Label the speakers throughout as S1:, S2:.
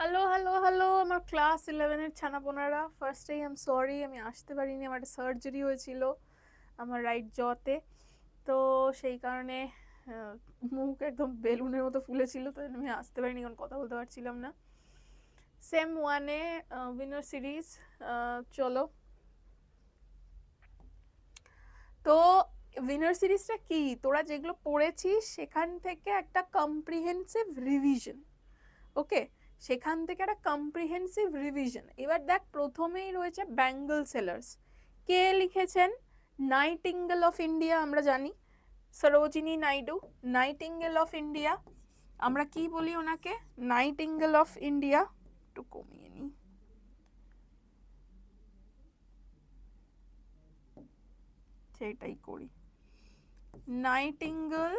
S1: Hello hello hello আমার class 11-এর ছানাপোনারা, ফার্স্টেই I am sorry, আমি আসতে পারিনি। আমার একটা সার্জারি হয়েছিল আমার রাইট জতে, তো সেই কারণে মুখ একদম বেলুনের মতো ফুলেছিল, তো আমি আসতে পারিনি, কারণ কথা বলতে পারছিলাম না। সেম ওয়ানে উইনার সিরিজ, চলো। তো উইনার সিরিজটা কি, তোরা যেগুলো পড়েছিস সেখান থেকে একটা কম্প্রিহেন্সিভ রিভিশন, ওকে, সেখান থেকে একটা কম্প্রিহেন্সিভ রিভিশন। এবার দেখ, প্রথমেই রয়েছে ব্যাঙ্গল সেলার্স। কে লিখেছেন? নাইটিঙ্গেল অফ ইন্ডিয়া, আমরা জানি Sarojini Naidu, nightingale of India. আমরা কি বলি ওনাকে? Nightingale of India. একটু কমিয়ে নি, সেটাই করি। নাইটিঙ্গেল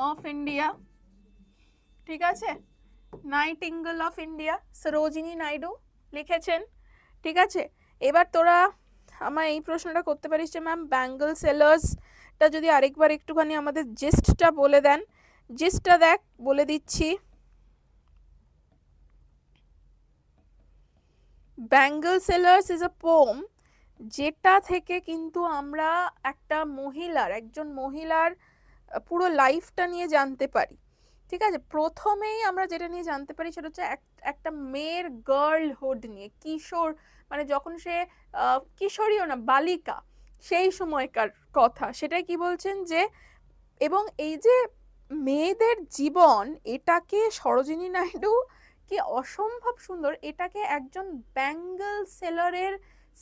S1: অফ ইন্ডিয়া, ঠিক আছে? Nightingale of India Sarojini Naidu লিখেছেন, ঠিক আছে? এবার তোরা আমার এই প্রশ্নটা করতে পারিস যে ম্যাম ব্যাঙ্গল সেলার্সটা যদি আরেকবার একটুখানি আমাদের জিস্টটা বলে দেন। জিস্টটা দেখ, বলে দিচ্ছি। Bangle sellers is a poem, যেটা থেকে কিন্তু আমরা একটা মহিলার, একজন মহিলার পুরো লাইফটা নিয়ে জানতে পারি, ঠিক আছে? প্রথমেই আমরা যেটা নিয়ে জানতে পারি সেটা হচ্ছে একটা মেয়ের গার্লহুড নিয়ে, কিশোর, মানে যখন সে কিশোরীও না, বালিকা, সেই সময়কার কথা। সেটাই কি বলছেন যে, এবং এই যে মেয়েদের জীবন, এটাকে সরোজিনী নাইডু কি অসম্ভব সুন্দর, এটাকে একজন ব্যাঙ্গল সেলারের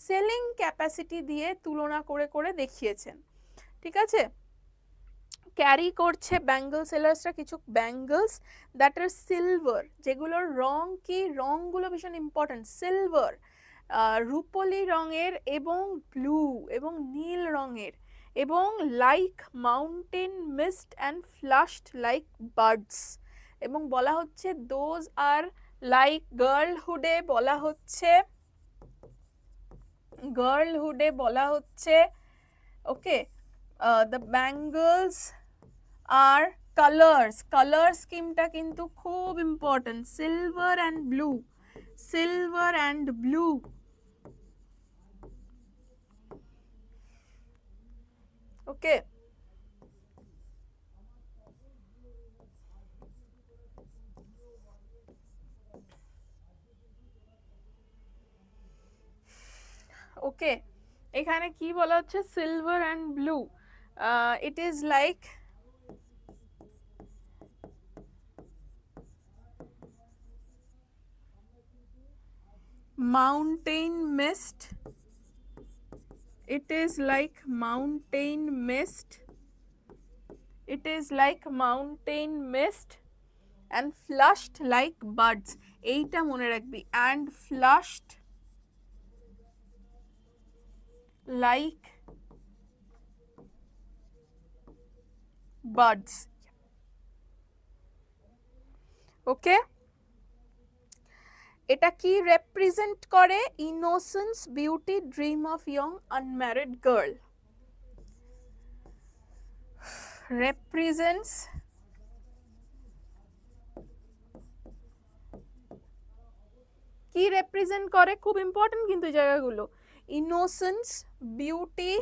S1: সেলিং ক্যাপাসিটি দিয়ে তুলনা করে করে দেখিয়েছেন, ঠিক আছে? ক্যারি করছে ব্যাঙ্গল সেলার্সরা কিছু ব্যাঙ্গলস দ্যাট আর সিলভার, যেগুলোর রং কি, রংগুলো ভীষণ ইম্পর্টেন্ট। সিলভার, রূপলি রঙের, এবং ব্লু এবং নীল রঙের, এবং like mountain mist and ফ্লাশড like birds. এবং বলা হচ্ছে দোজ আর লাইক গার্লহুডে, বলা হচ্ছে গার্লহুডে বলা হচ্ছে, ওকে, দ্য ব্যাঙ্গলস আর কালার্স, কালার স্কিমটা কিন্তু খুব important. Silver and blue, silver and blue, okay. Okay, এখানে কি বলা হচ্ছে? Silver and blue, it is like mountain mist, it is like mountain mist, it is like mountain mist and flushed like buds, এইটা মনে রাখবি, and flushed like buds, ওকে। এটা কি represent করে? Innocence, beauty, dream of young unmarried girl. রেপ্রেজেন্টস, কি represent করে? খুব important কিন্তু এই জায়গাগুলো। Innocence, beauty,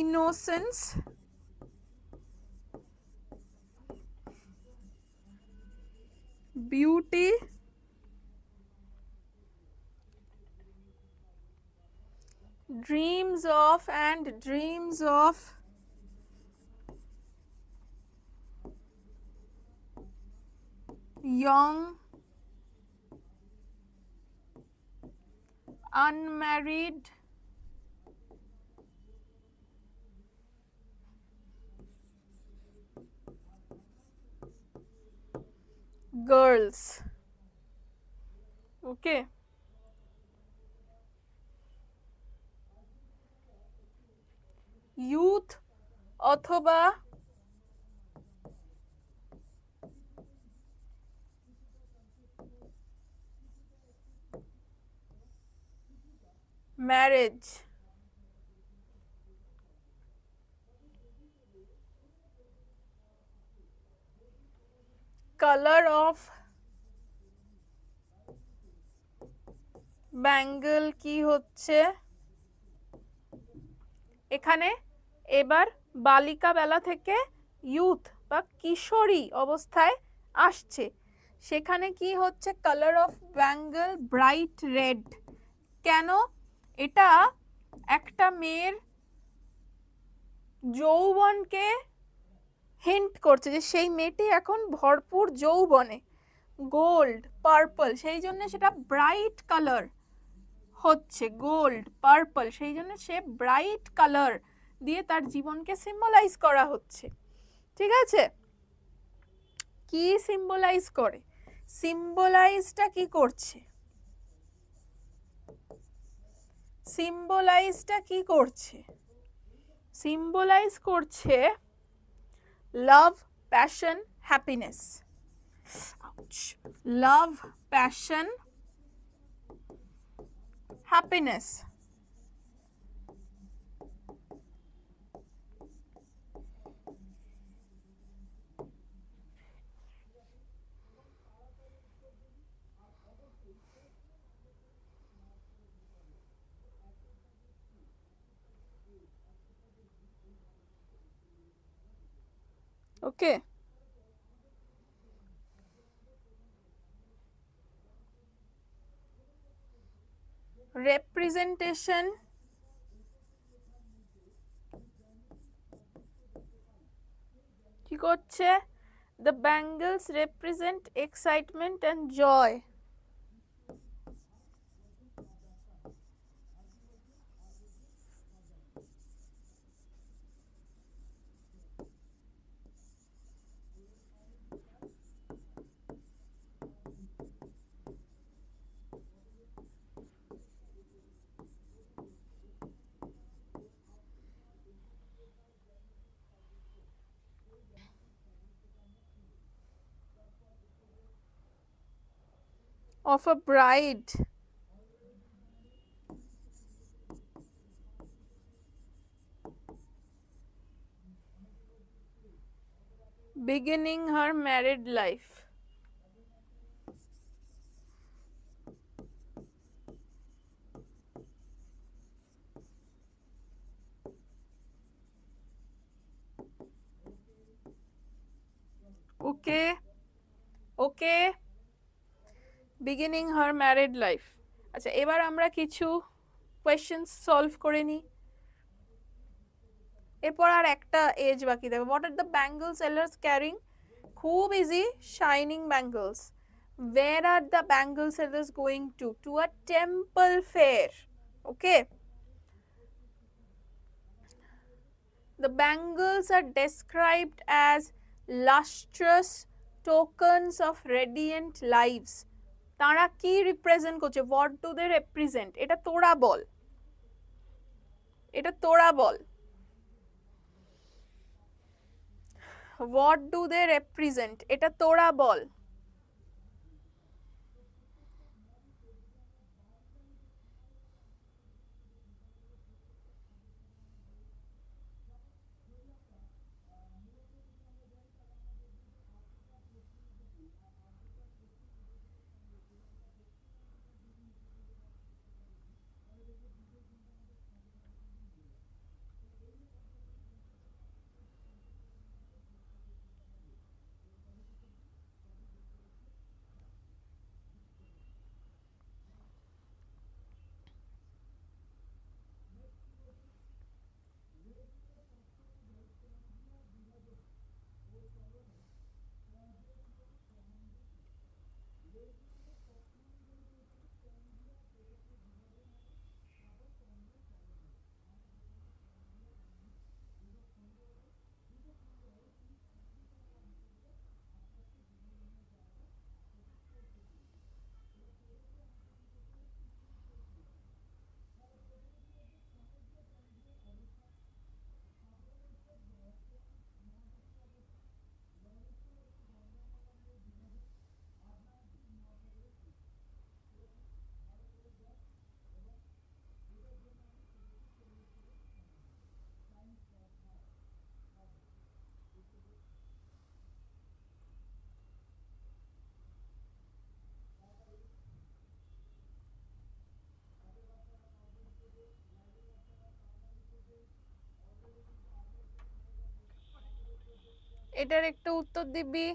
S1: innocence, beauty, dreams of and dreams of young unmarried girls, okay। youth অথবা ম্যারেজ, কালার অফ ব্যাঙ্গল কি হচ্ছে? এখানে এবার বালিকা বেলা থেকে ইউথ বা কিশোরী অবস্থায় আসছে, সেখানে কি হচ্ছে? Colour of Bengal bright red. কেন? এটা একটা মেয়ের যৌবনকে হিন্ট করছে যে সেই মেয়েটি এখন ভরপুর যৌবনে, গোল্ড পার্পল, সেই জন্য সেটা ব্রাইট কালার হচ্ছে, গোল্ড পার্পল, সেই জন্য সে ব্রাইট কালার দিয়ে তার জীবনকে সিম্বলাইজ করা হচ্ছে। ঠিক আছে, কি সিম্বলাইজ করে? সিম্বলাইজটা কি করছে? সিম্বলাইজটা কি করছে? সিম্বলাইজ করছে লাভ, প্যাশন, হ্যাপিনেস। লাভ, প্যাশন, হ্যাপিনেস। ওকে, representation কি করছে? The bangles represent excitement and joy. Of a bride beginning her married life. Okay, okay, beginning her married life. আচ্ছা, এবার আমরা কিছু কোয়েশ্চেন্স সলভ করে নিই। এরপর আর একটা এজ বাকি থাকবে। What are the bangle sellers carrying? খুব easy, shining bangles. Where are the bangle sellers going to? To a temple fair. Okay. The bangles are described as lustrous tokens of radiant lives. তারা কি represent করছে? What do they represent? এটা তোরা বল, এটা তোরা বল। What do they represent? এটা তোরা বল। এটার একটা উত্তর দিবি।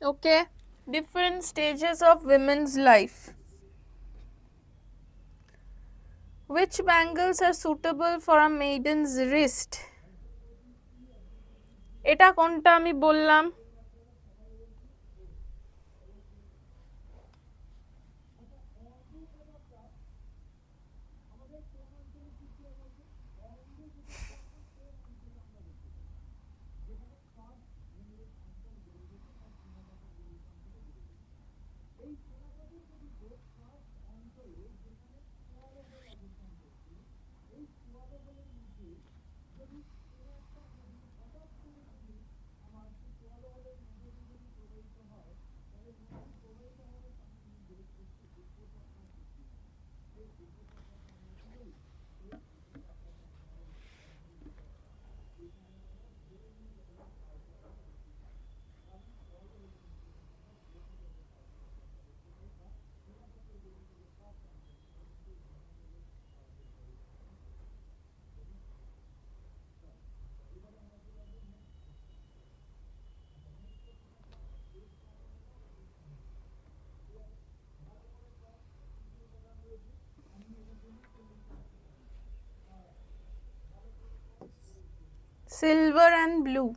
S1: Okay, different stages of women's life. which bangles are suitable for a maiden's wrist? এটা কোনটা আমি বললাম? Silver and blue.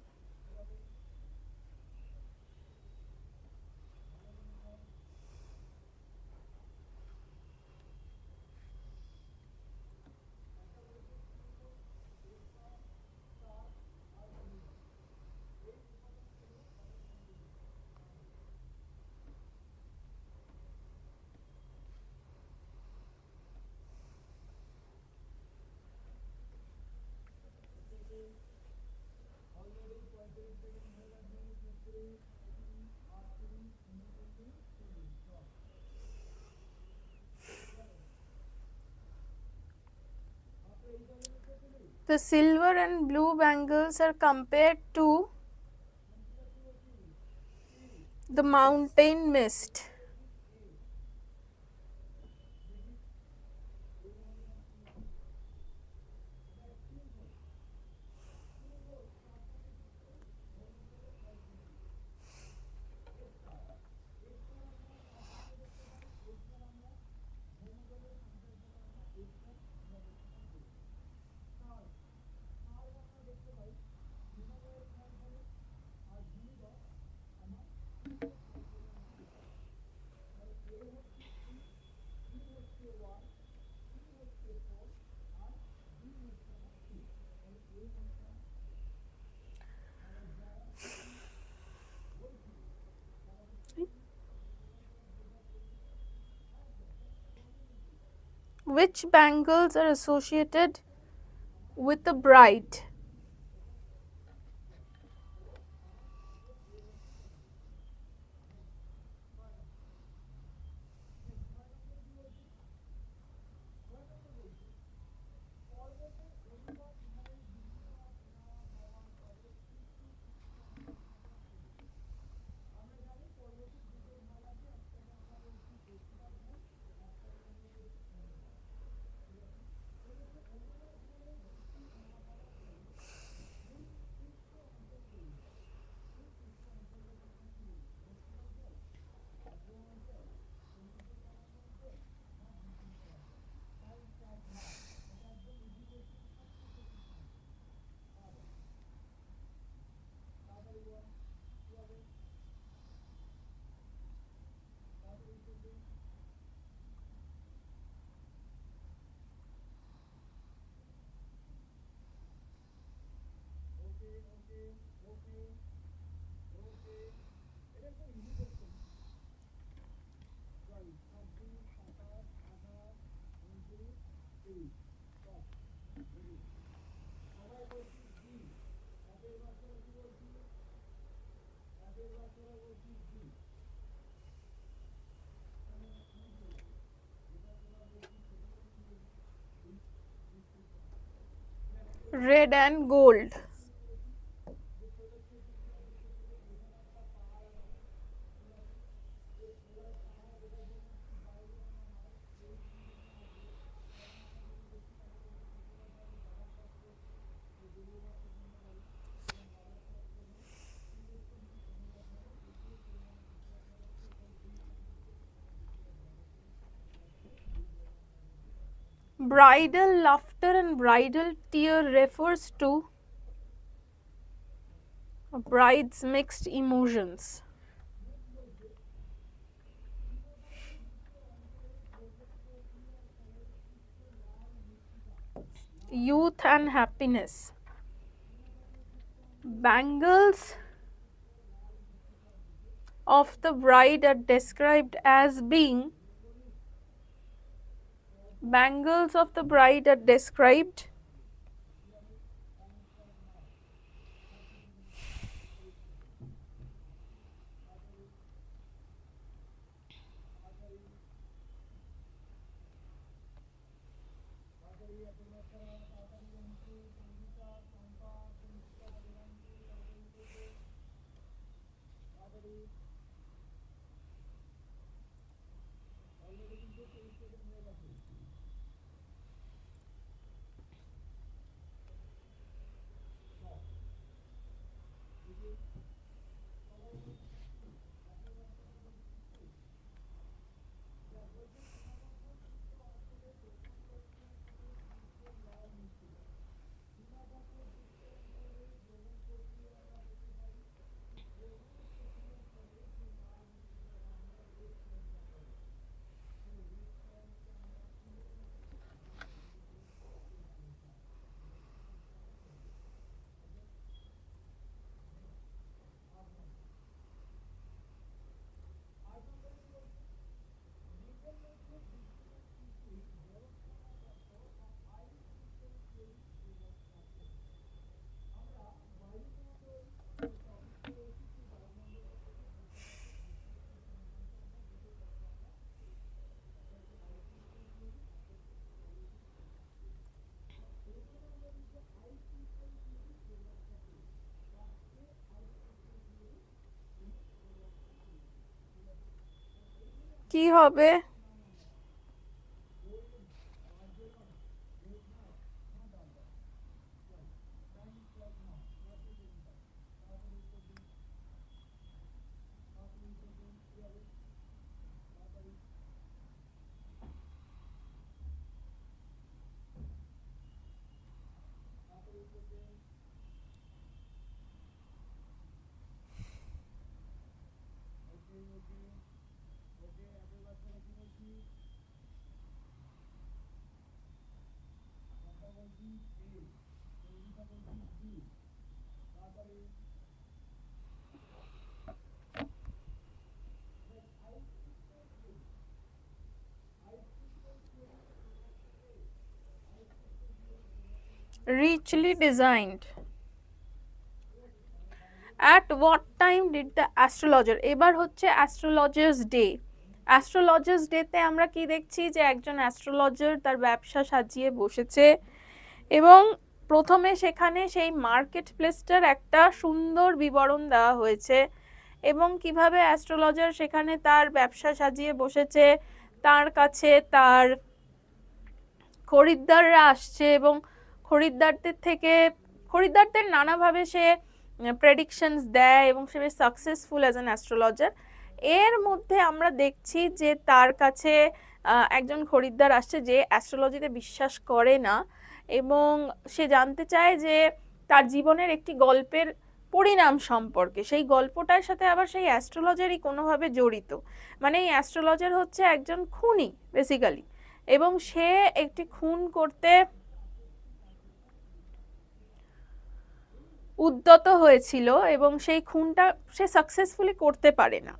S1: The silver and blue bangles are compared to the mountain mist. Which bangles are associated with the bride? Red and gold. Bridal laughter and bridal tear refers to a bride's mixed emotions. Youth and happiness. Bangles of the bride are described as being bangles of the bride are described কি হবে? Richly designed. At what time did the astrologer, এবার হচ্ছে astrologers day. Astrologers ডেতে আমরা কি দেখছি যে একজন অ্যাস্ট্রোলজার তার ব্যবসা সাজিয়ে বসেছে এবং প্রথমে সেখানে সেই মার্কেট প্লেসটার একটা সুন্দর বিবরণ দেওয়া হয়েছে এবং কিভাবে অ্যাস্ট্রোলজার সেখানে তার ব্যবসা সাজিয়ে বসেছে, তার কাছে তার খরিদ্দাররা আসছে এবং খরিদ্দারদের নানাভাবে সে প্রেডিকশনস দেয় এবং সে বেশ সাকসেসফুল অ্যাজ অ্যান অ্যাস্ট্রোলজার। এর মধ্যে আমরা দেখছি যে তার কাছে একজন খরিদ্দার আসছে যে অ্যাস্ট্রোলজিতে বিশ্বাস করে না এবং সে জানতে চায় যে তার জীবনের একটি গল্পের পরিণাম সম্পর্কে। সেই গল্পটার সাথে আবার সেই অ্যাস্ট্রোলজারই কোনোভাবে জড়িত, মানে এই অ্যাস্ট্রোলজার হচ্ছে একজন খুনি বেসিক্যালি, এবং সে একটি খুন করতে উদ্যত হয়েছিল এবং সেই খুনটা সে সাকসেসফুলি করতে পারে না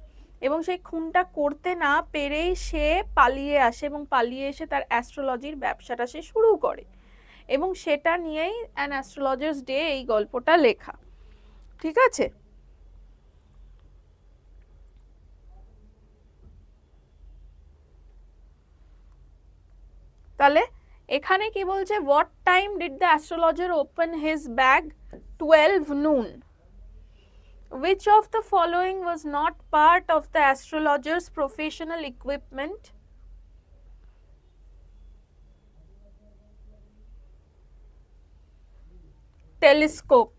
S1: এবং সেই খুনটা করতে না পেরেই সে পালিয়ে আসে এবং পালিয়ে এসে তার অ্যাস্ট্রোলজির ব্যবসাটা সে শুরু করে এবং সেটা নিয়েই অ্যান অ্যাস্ট্রোলজার্স ডে এই গল্পটা লেখা। ঠিক আছে, তাহলে এখানে কি বলছে, what time did the astrologer open his bag? 12 noon. Which of the following was not part of the astrologer's professional equipment? Telescope.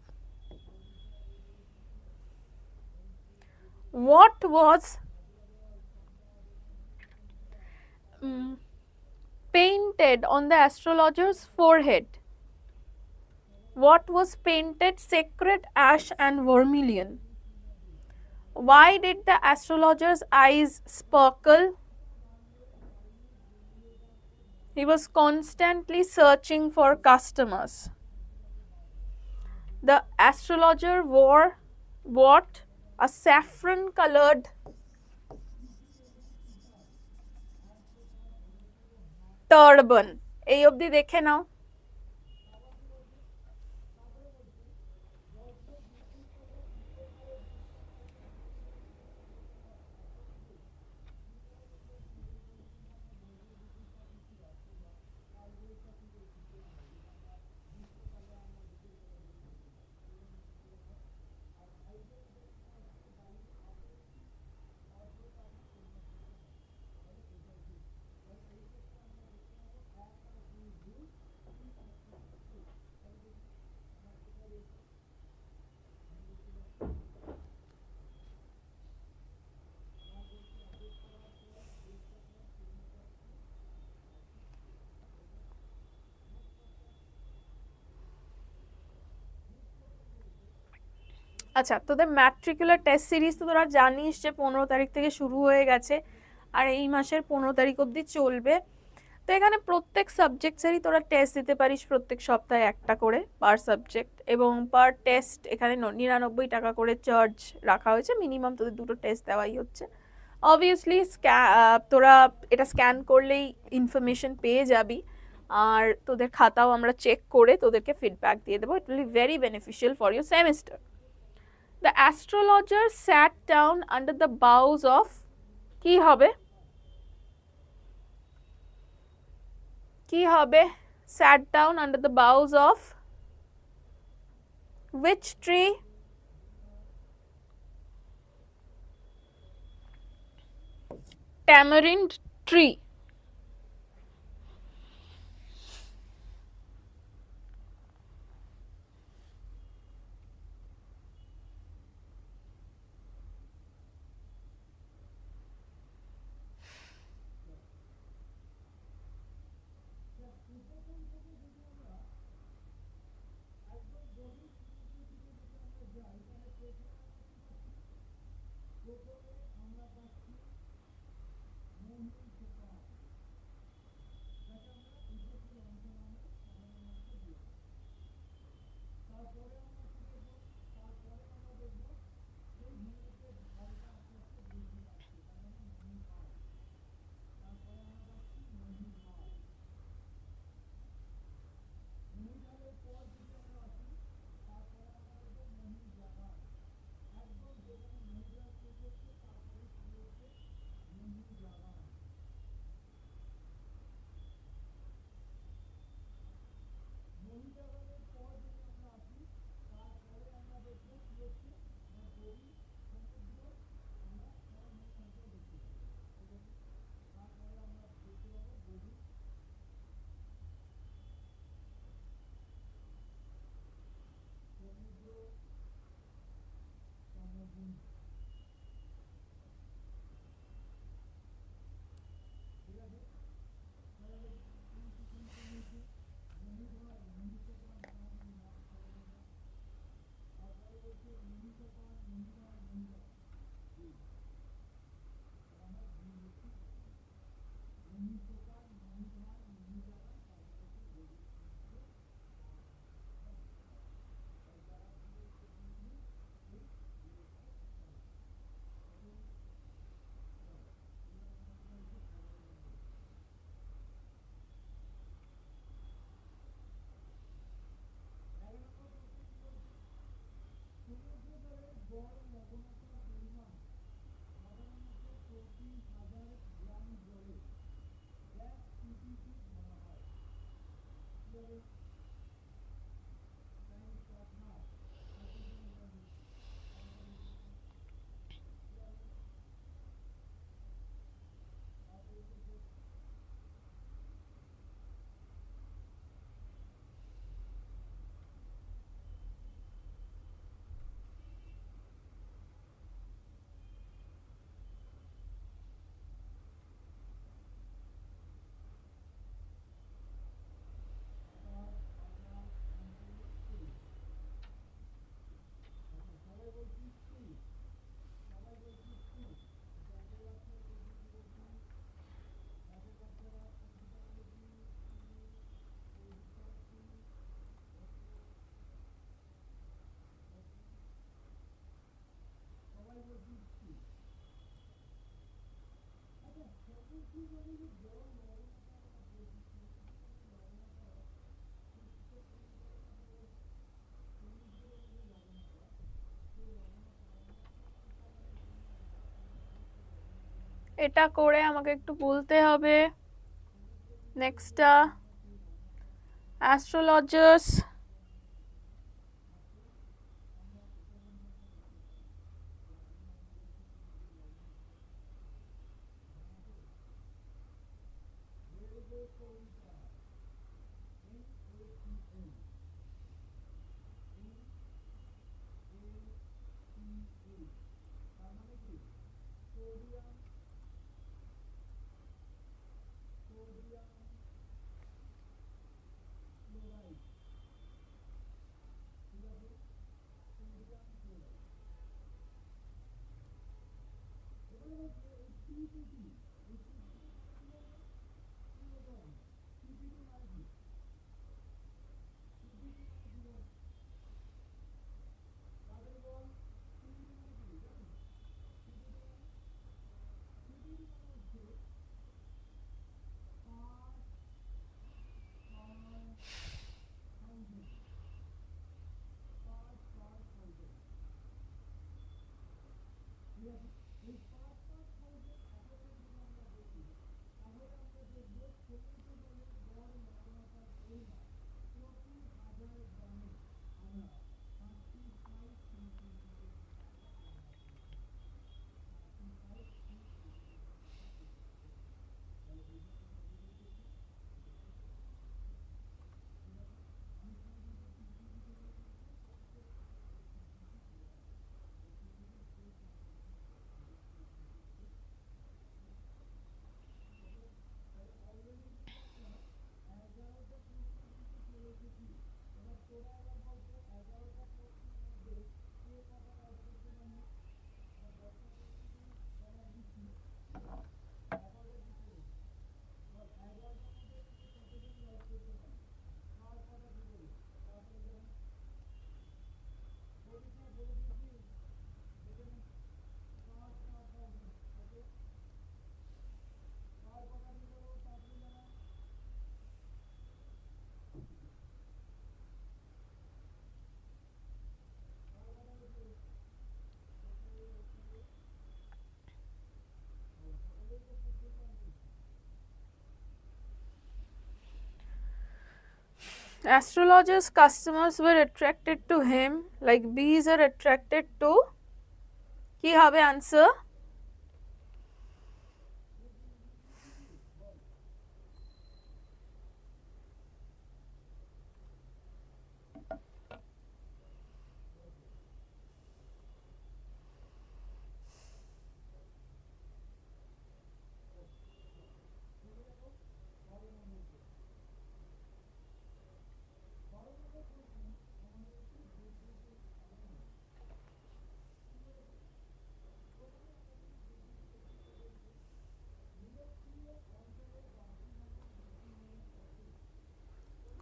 S1: What was paint painted on the astrologer's forehead? What was painted? Sacred ash and vermilion. Why did the astrologer's eyes sparkle? He was constantly searching for customers. The astrologer wore what? A saffron colored turban. এই অবধি দেখে নাও। আচ্ছা, তোদের ম্যাট্রিকুলার test series তো তোরা জানিস যে 15 তারিখ থেকে শুরু হয়ে গেছে, আর এই মাসের 15 তারিখ অবধি চলবে। তো এখানে প্রত্যেক সাবজেক্টসেরই তোরা টেস্ট দিতে পারিস, প্রত্যেক সপ্তাহে একটা করে পার সাবজেক্ট, এবং পার টেস্ট এখানে 99 টাকা করে চার্জ রাখা হয়েছে। মিনিমাম তোদের 2টো টেস্ট দেওয়াই হচ্ছে। অবভিয়াসলি তোরা এটা স্ক্যান করলেই ইনফরমেশন পেয়ে যাবি, আর তোদের খাতাও আমরা চেক করে তোদেরকে ফিডব্যাক দিয়ে দেবো। It will be very beneficial for your semester. The astrologer sat down under the boughs of কি হবে? কি হবে? Sat down under the boughs of which tree? Tamarind tree. এটা করে আমাকে একটু বলতে হবে নেক্সটটা astrologers astrologers customers were attracted to him like bees are attracted to কি হবে answer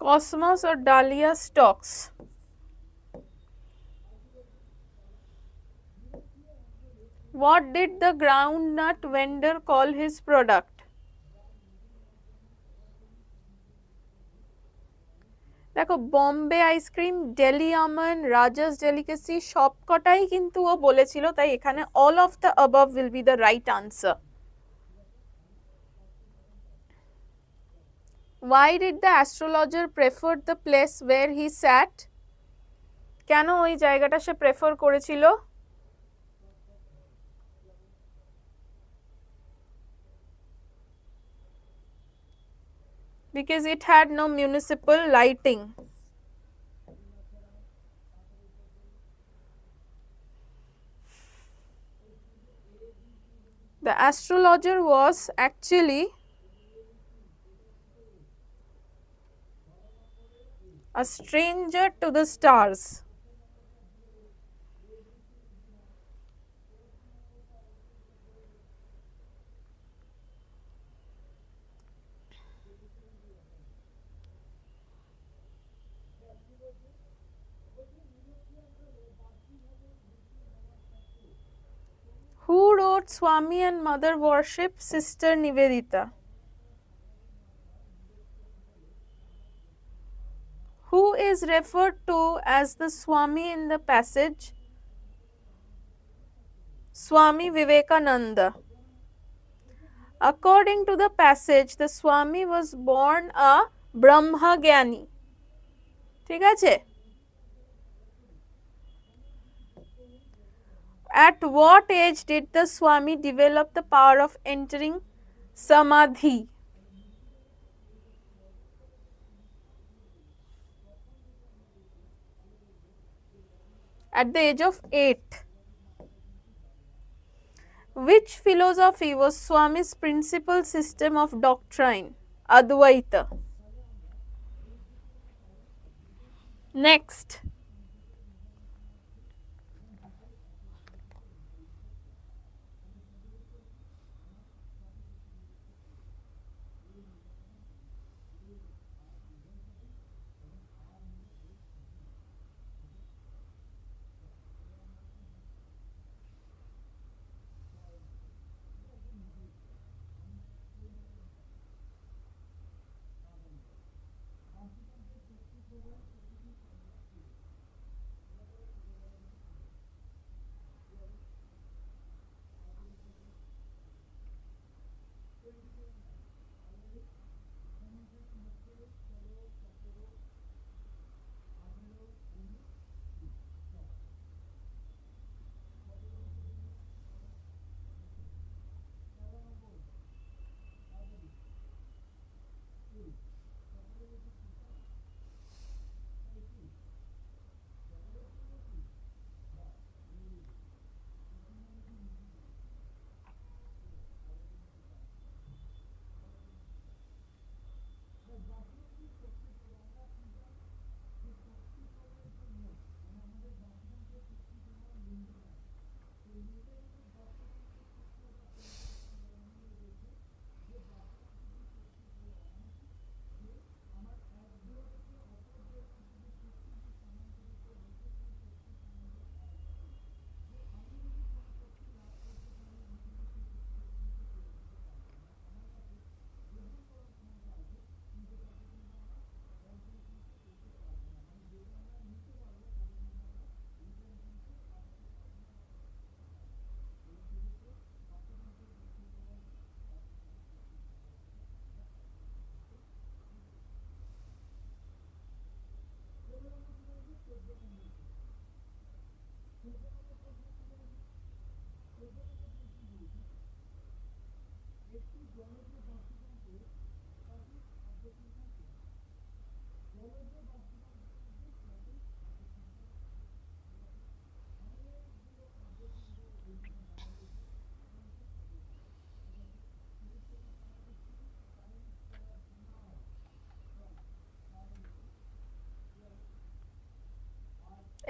S1: cosmos or dahlia stalks what did the groundnut vendor call his product দেখো Bombay ice cream deli almond Raja's delicacy সবকটাই কিন্তু ও বলেছিল তাই এখানে all of the above will be the right answer why did the astrologer prefer the place where he sat কেন ওই জায়গাটা সে prefer করেছিল because it had no municipal lighting the astrologer was actually a stranger to the stars who wrote about Swami and mother worship? Sister Nivedita. Who is referred to as the Swami in the passage? Swami Vivekananda. According to the passage, the Swami was born a Brahmagyani. ঠিক আছে? At what age did the Swami develop the power of entering Samadhi? At the age of 8. Which philosophy was Swami's principal system of doctrine? Advaita. Next.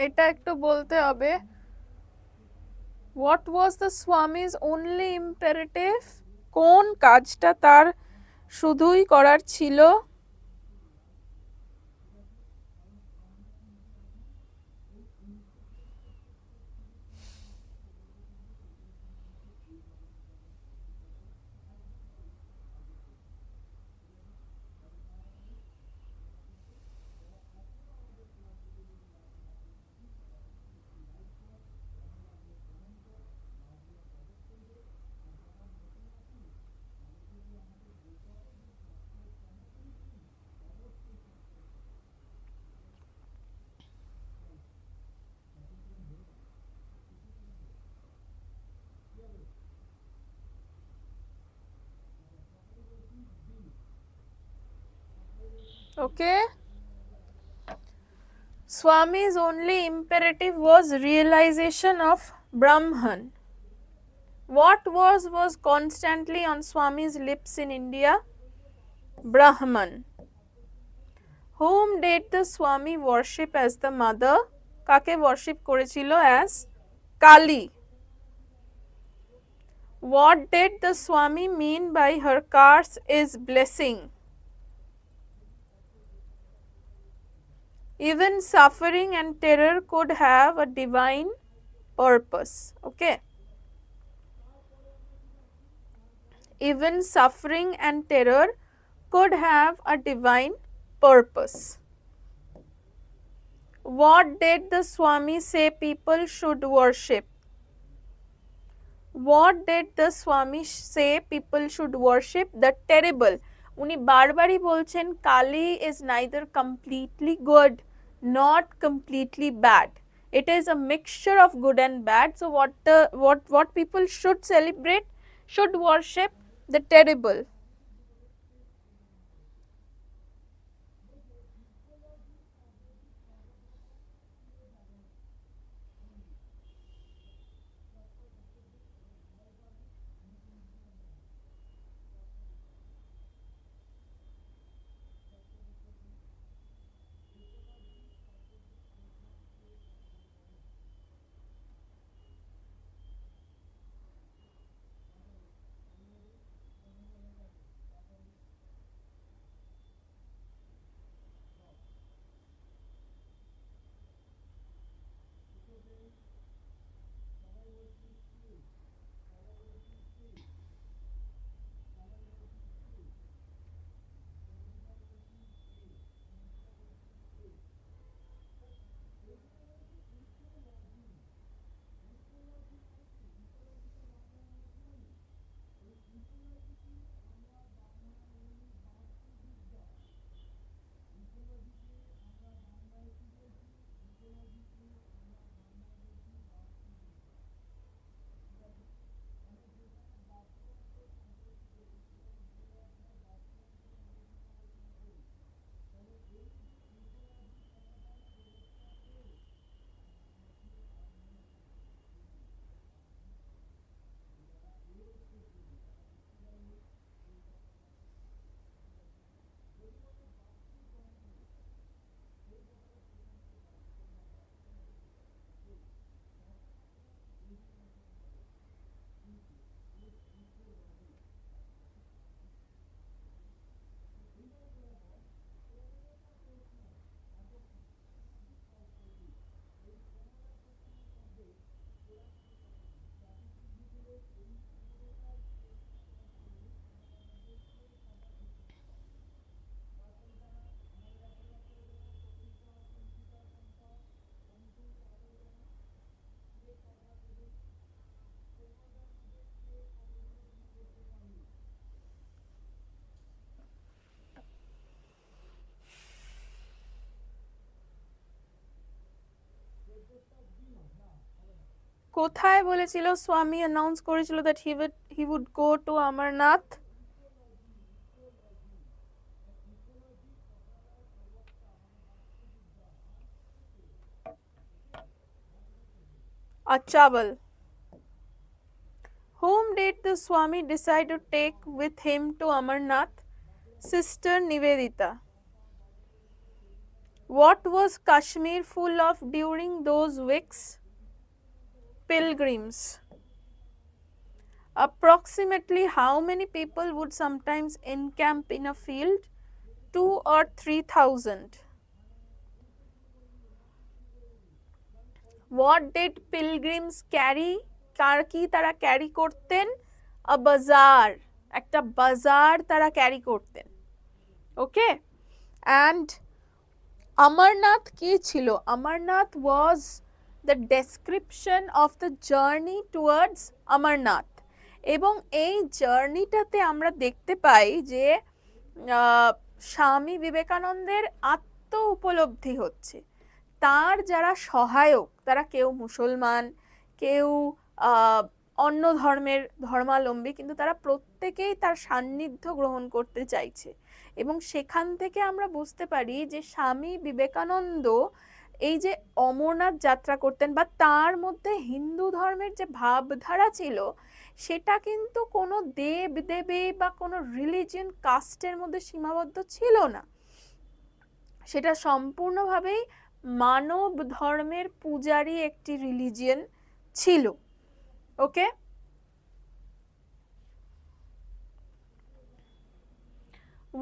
S1: এটা একটু বলতে হবে। What was the Swami's only imperative? কোন কাজটা তার শুধুই করার ছিল? Okay. Swami's only imperative was realization of Brahman. What was constantly on Swami's lips in India? Brahman. Whom did the Swami worship as the mother? কাকে worship করেছিল as Kali? What did the Swami mean by her curse is blessing? Even suffering and terror could have a divine purpose. Okay. even suffering and terror could have a divine purpose. What did the Swami say people should worship? What did the Swami say people should worship? The terrible. উনি বারবারই বলছেন Kali is neither completely good not completely bad. It is a mixture of good and bad. So what people should celebrate, should worship? The terrible. কোথায় বলেছিল স্বামী announce করেছিল that he would go to Amarnath? Achawal. Whom did the Swami decide to take with him to Amarnath? Sister Nivedita. What was Kashmir full of during those weeks? Pilgrims. Approximately how many people would sometimes encamp in a field? 2 or 3,000. What did pilgrims carry? কার কি তারা carry করতেন? A bazaar. একটা বাজার তারা carry করতেন। ওকে, and Amarnath কি ছিল? Amarnath was the description of the journey towards Amarnath. এবং এই জার্নিটাতে আমরা দেখতে পাই যে স্বামী বিবেকানন্দের আত্ম উপলব্ধি হচ্ছে। তার যারা সহায়ক, তারা কেউ মুসলমান, কেউ অন্য ধর্মের ধর্মাবলম্বী, কিন্তু তারা প্রত্যেকেই তার সান্নিধ্য গ্রহণ করতে চাইছে। এবং সেখান থেকে আমরা বুঝতে পারি যে স্বামী বিবেকানন্দ এই যে অমরনাথ যাত্রা করতেন বা তার মধ্যে হিন্দু ধর্মের যে ভাবধারা ছিল সেটা কিন্তু কোনো দেব দেবী বা কোনো রিলিজিয়ন কাস্টের মধ্যে সীমাবদ্ধ ছিল না, সেটা সম্পূর্ণভাবেই মানব ধর্মের পূজারই একটি রিলিজিয়ন ছিল। ওকে,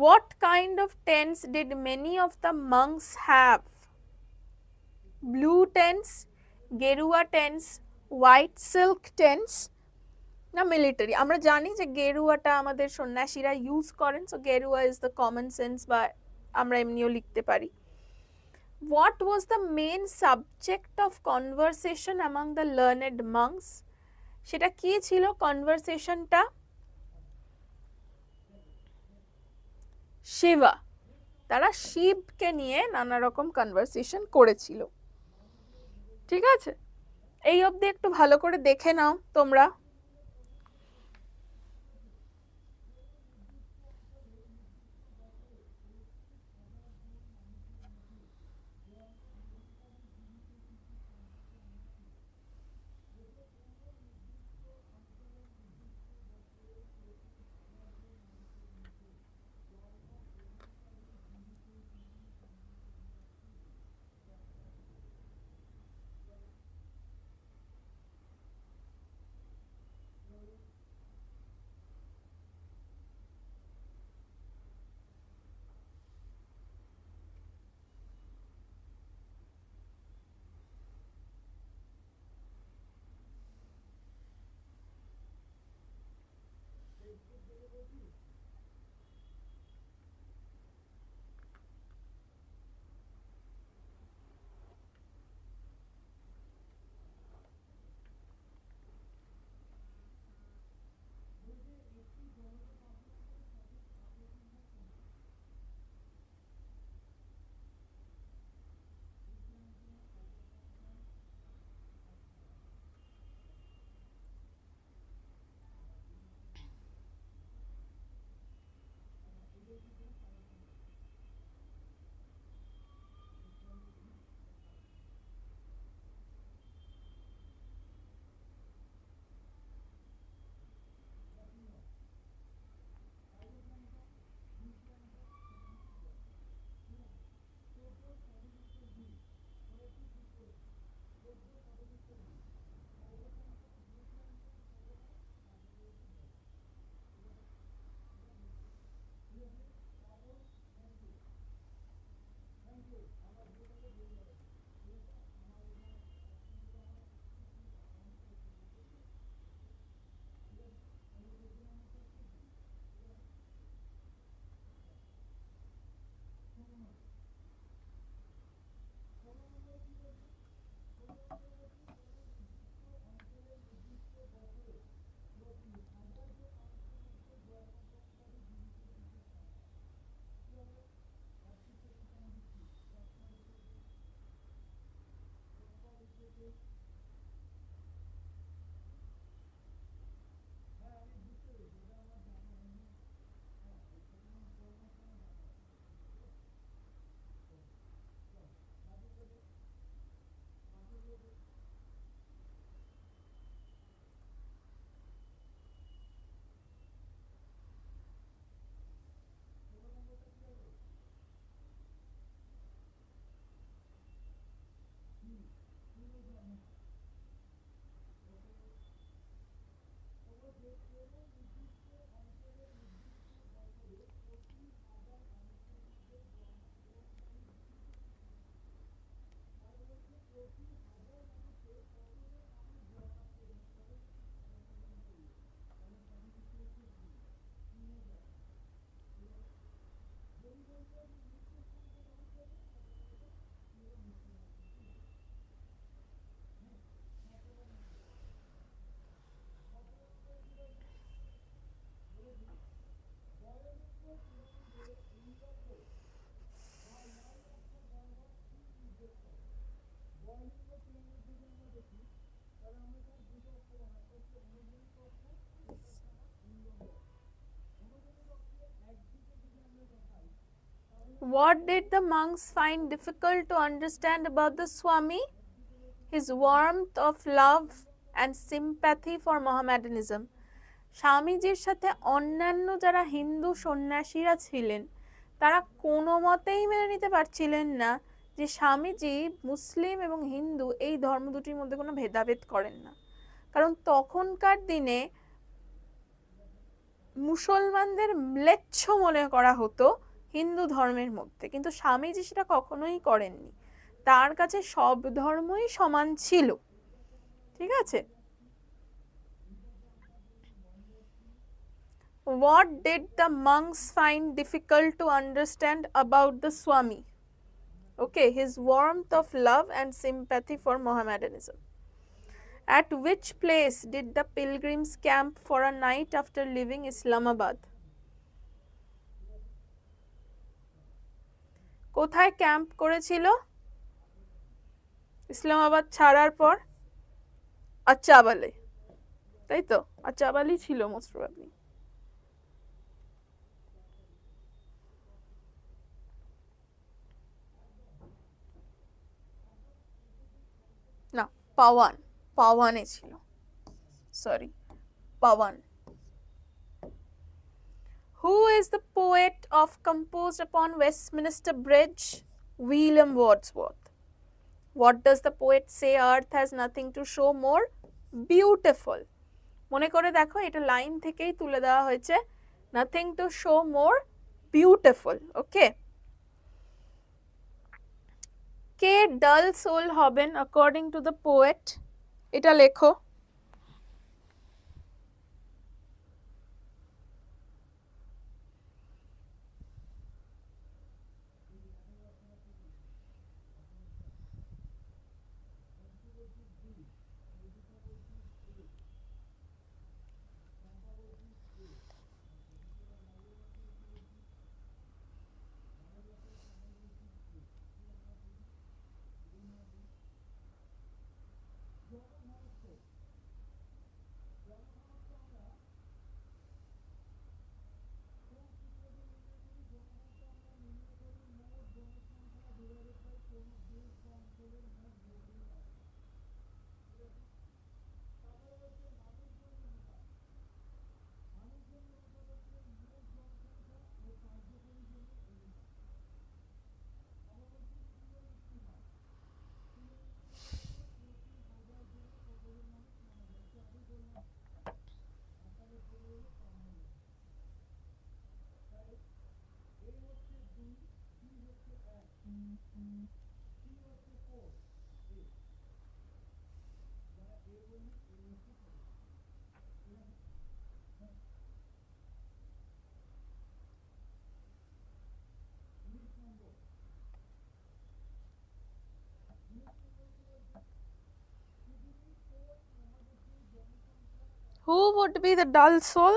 S1: what kind of tents did many of the monks have? Blue tents, Gerua tents, white silk tents, না মিলিটারি, আমরা জানি যে গেরুয়াটা আমাদের সন্ন্যাসীরা ইউজ করেন, সো গেরুয়া ইজ দ্য কমন সেন্স, বা আমরা এমনিও লিখতে পারি। What was the main subject of conversation among the learned monks? সেটা কি ছিল কনভারসেশনটা? শিবা, তারা শিবকে নিয়ে নানা রকম কনভারসেশন করেছিল। ঠিক আছে, এই অবধি একটু ভালো করে দেখে নাও তোমরা। What did the monks find difficult to understand about the Swami? His warmth of love and sympathy for Mohammedanism. স্বামীজির সাথে অন্যান্য যারা হিন্দু সন্ন্যাসীরা ছিলেন তারা কোনো মতেই মেনে নিতে পারছিলেন না যে স্বামীজি মুসলিম এবং হিন্দু এই ধর্ম দুটির মধ্যে কোনো ভেদাভেদ করেন না। কারণ তখনকার দিনে মুসলমানদের ম্লেচ্ছ মনে করা হতো হিন্দু ধর্মের মধ্যে, কিন্তু স্বামীজি সেটা কখনোই করেননি। তার কাছে সব ধর্মই সমান ছিল। ঠিক আছে, What did the monks find difficult to understand about the Swami? Okay, his warmth of love and sympathy for Mohammedanism. At which place did the pilgrims camp for a night after leaving Islamabad? কোথায় camp করেছিল ইসলামাবাদ ছাড়ার পর? আচ্চাবালে, তাই তো? আচ্চাবালি ছিল most probably. না, পাওয়ান, পাওয়ানে ছিল, sorry, পাওয়ান। Who is the poet of composed upon Westminster Bridge? William Wordsworth. What does the poet say earth has nothing to show more beautiful? মনে করে দেখো, এটা লাইন থেকেই তুলে দেওয়া হয়েছে, nothing to show more beautiful. ওকে, কে ডাল সোল হবেন according to the poet? এটা লেখো। Who would be the dull soul?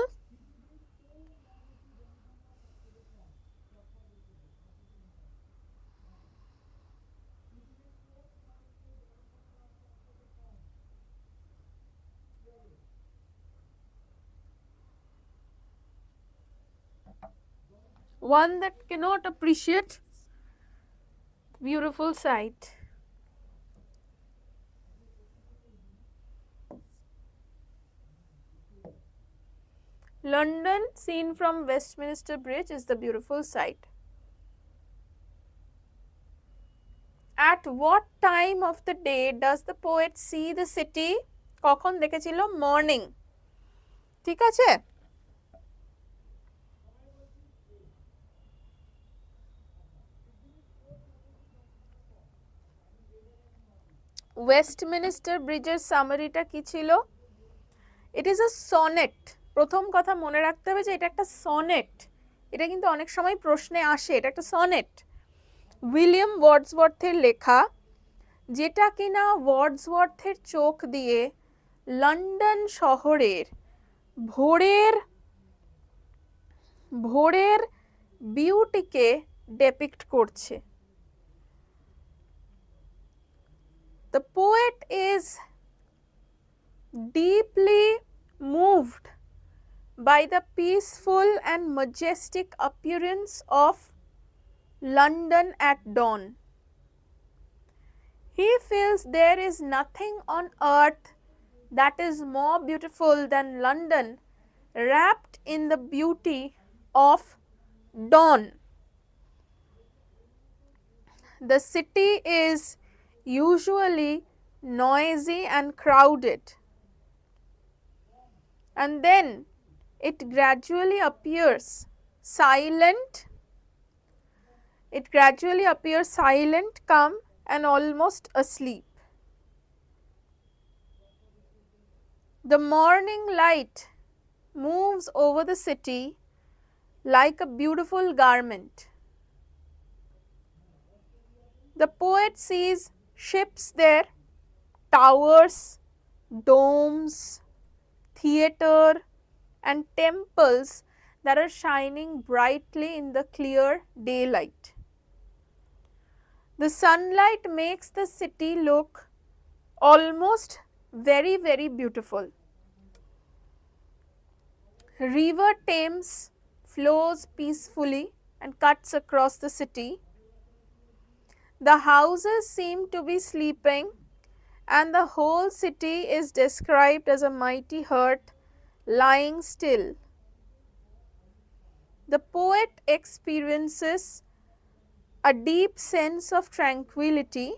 S1: One that cannot appreciate beautiful sight. London seen from Westminster Bridge is the beautiful sight. At what time of the day does the poet see the city? কখন দেখেছিল? Morning, ঠিক আছে। Westminster ব্রিজের সামারিটা কি ছিল? It is a sonnet. প্রথম কথা মনে রাখতে হবে যে এটা একটা সনেট, এটা কিন্তু অনেক সময় প্রশ্নে আসে, এটা একটা সনেট, উইলিয়াম ওয়ার্ডসওয়ার্থের লেখা, যেটা কিনা ওয়ার্ডসওয়ার্থের চোখ দিয়ে লন্ডন শহরের ভোরের ভোরের বিউটিকে ডেপিক্ট করছে। The poet is deeply moved by the peaceful and majestic appearance of London at dawn. He feels there is nothing on earth that is more beautiful than London wrapped in the beauty of dawn. The city is usually noisy and crowded, and then it gradually appears silent. It gradually appears silent, calm, and almost asleep. The morning light moves over the city like a beautiful garment. The poet sees ships there, towers, domes, theatre, and temples that are shining brightly in the clear daylight. The sunlight makes the city look almost very, very beautiful. River Thames flows peacefully and cuts across the city. The houses seem to be sleeping, and the whole city is described as a mighty heart lying still. The poet experiences a deep sense of tranquility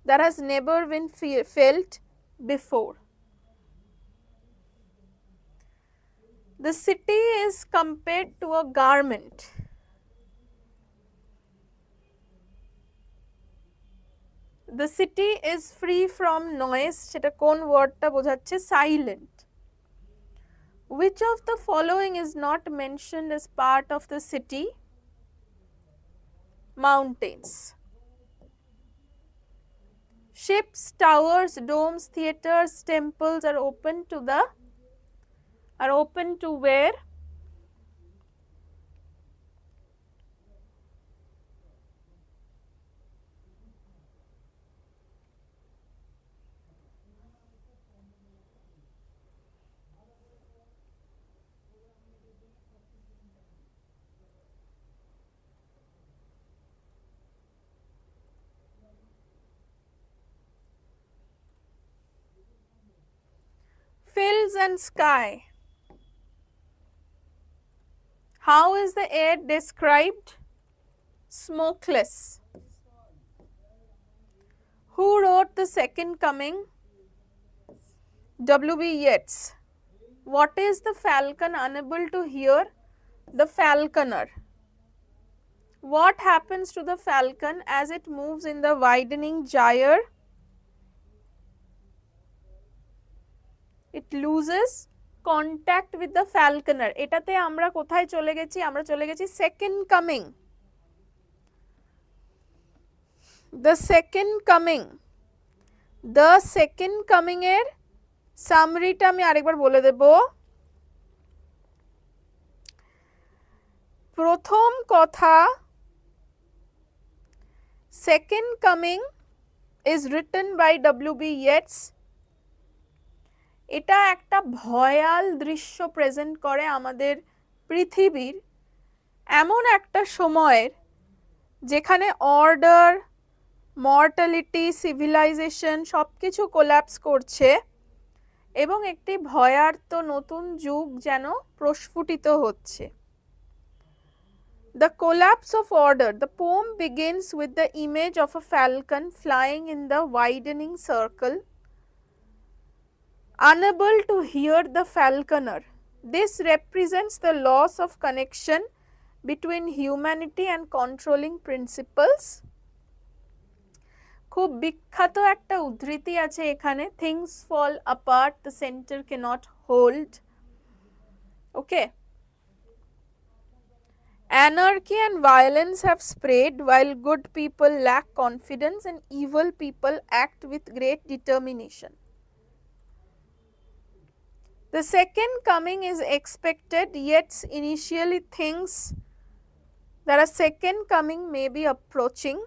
S1: that has never been felt before. The city is compared to a garment. The city is free from noise. সেটা কোন ওয়ার্ডটা বোঝাচ্ছে? Silent. Which of the following is not mentioned as part of the city? Mountains. Ships, towers, domes, theatres, temples are open to where? Fields and sky. How is the air described? Smokeless. Who wrote The Second Coming? W.B. Yeats. What is the falcon unable to hear? The falconer. What happens to the falcon as it moves in the widening gyre? It loses contact with the falconer. এটাতে আমরা কোথায় চলে গেছি? আমরা চলে গেছি second coming. The second coming. The second coming এর সামারিটা আমি আরেকবার বলে দেব। প্রথম কথা, second coming is written by W.B. Yeats. এটা একটা ভয়াল দৃশ্য প্রেজেন্ট করে আমাদের পৃথিবীর এমন একটা সময়ের যেখানে অর্ডার, মর্টালিটি, সিভিলাইজেশন সবকিছু কোল্যাপস করছে এবং একটি ভয়ার্ত নতুন যুগ যেন প্রস্ফুটিত হচ্ছে। The collapse of order. The poem begins with the image of a falcon flying in the widening circle, unable to hear the falconer. This represents the loss of connection between humanity and controlling principles. খুব বিখ্যাত একটা উদ্ধৃতি আছে এখানে, things fall apart, the center cannot hold. Okay. Anarchy and violence have spread while good people lack confidence and evil people act with great determination. The second coming is expected, yet initially thinks that a second coming may be approaching,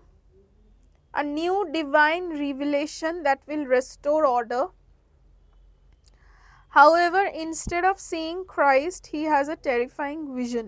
S1: a new divine revelation that will restore order. However, instead of seeing Christ, he has a terrifying vision.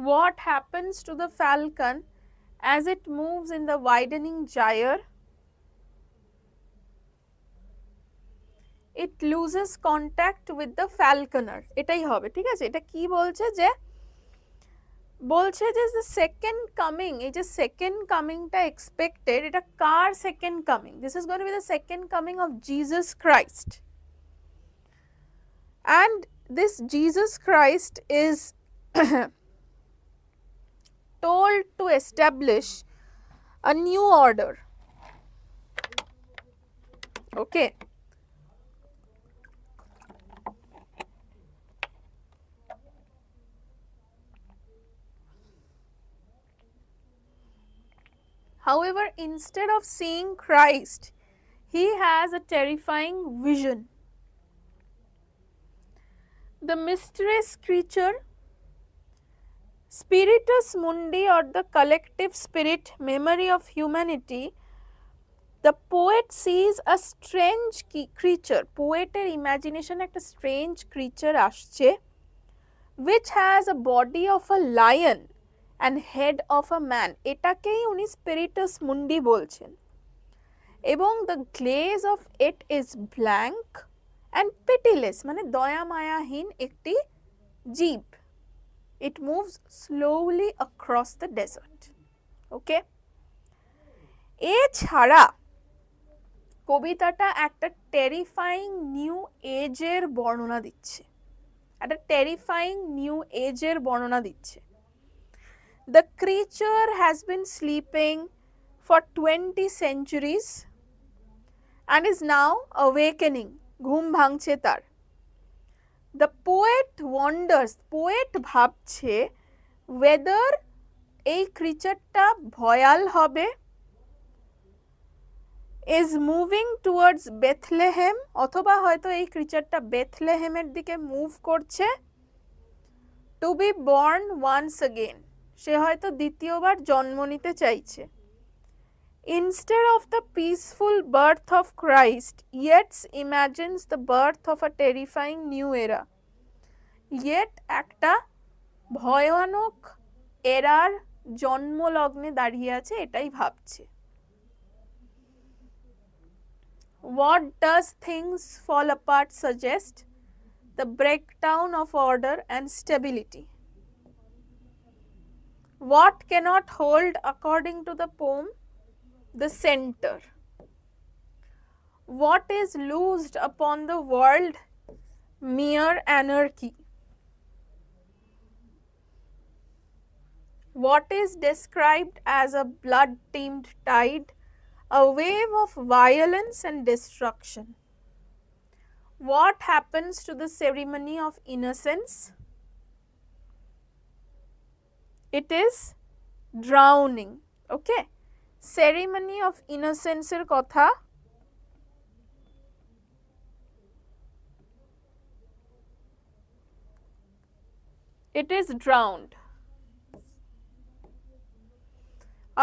S1: What happens to the falcon as it moves in the widening gyre? It loses contact with the falconer. এটাই হবে, ঠিক আছে? এটা কি বলছে যে the second coming, এই যে second coming টা expected, এটা কার second coming? This is going to be the second coming of Jesus Christ. And this Jesus Christ is told to establish a new order. Okay. However, instead of seeing Christ, he has a terrifying vision. The mysterious creature, Spiritus Mundi, or the collective spirit memory of humanity, the poet sees a strange creature. Poeter imagination একটা strange creature আসছে, which has a body of a lion and head of a man. এটাকেই উনি Spiritus Mundi বলছেন। এবং the glaze of it is blank and pitiless, মানে দয়া মায়াহীন একটি জীব। It moves slowly across the desert. Okay? এছাড়া কবিতাটা একটা টেরিফাইং নিউ এজের বর্ণনা দিচ্ছে, একটা টেরিফাইং নিউ এজের বর্ণনা দিচ্ছে। The creature has been sleeping for 20 centuries and is now awakening. ঘুম ভাঙছে তার। The poet wonders, poet ভাবছে whether এই ক্রিচারটা ভয়াল হবে, is moving towards Bethlehem, অথবা হয়তো এই ক্রিচারটা বেথলেহেমের দিকে মুভ করছে, to be born once again, সে হয়তো দ্বিতীয়বার জন্ম নিতে চাইছে। Instead of the peaceful birth of Christ, Yeats imagines the birth of a terrifying new era. Yet একটা ভয়ানক এরার জন্মলগ্নে দাঁড়িয়ে আছে, এটাই ভাবছে। What does things fall apart suggest? The breakdown of order and stability. What cannot hold, according to the poem, the center? What is loosed upon the world? Mere anarchy. What is described as a blood-teemed tide? A wave of violence and destruction. What happens to the ceremony of innocence? It is drowning. Okay? Ceremony of innocence এর কথা it is drowned.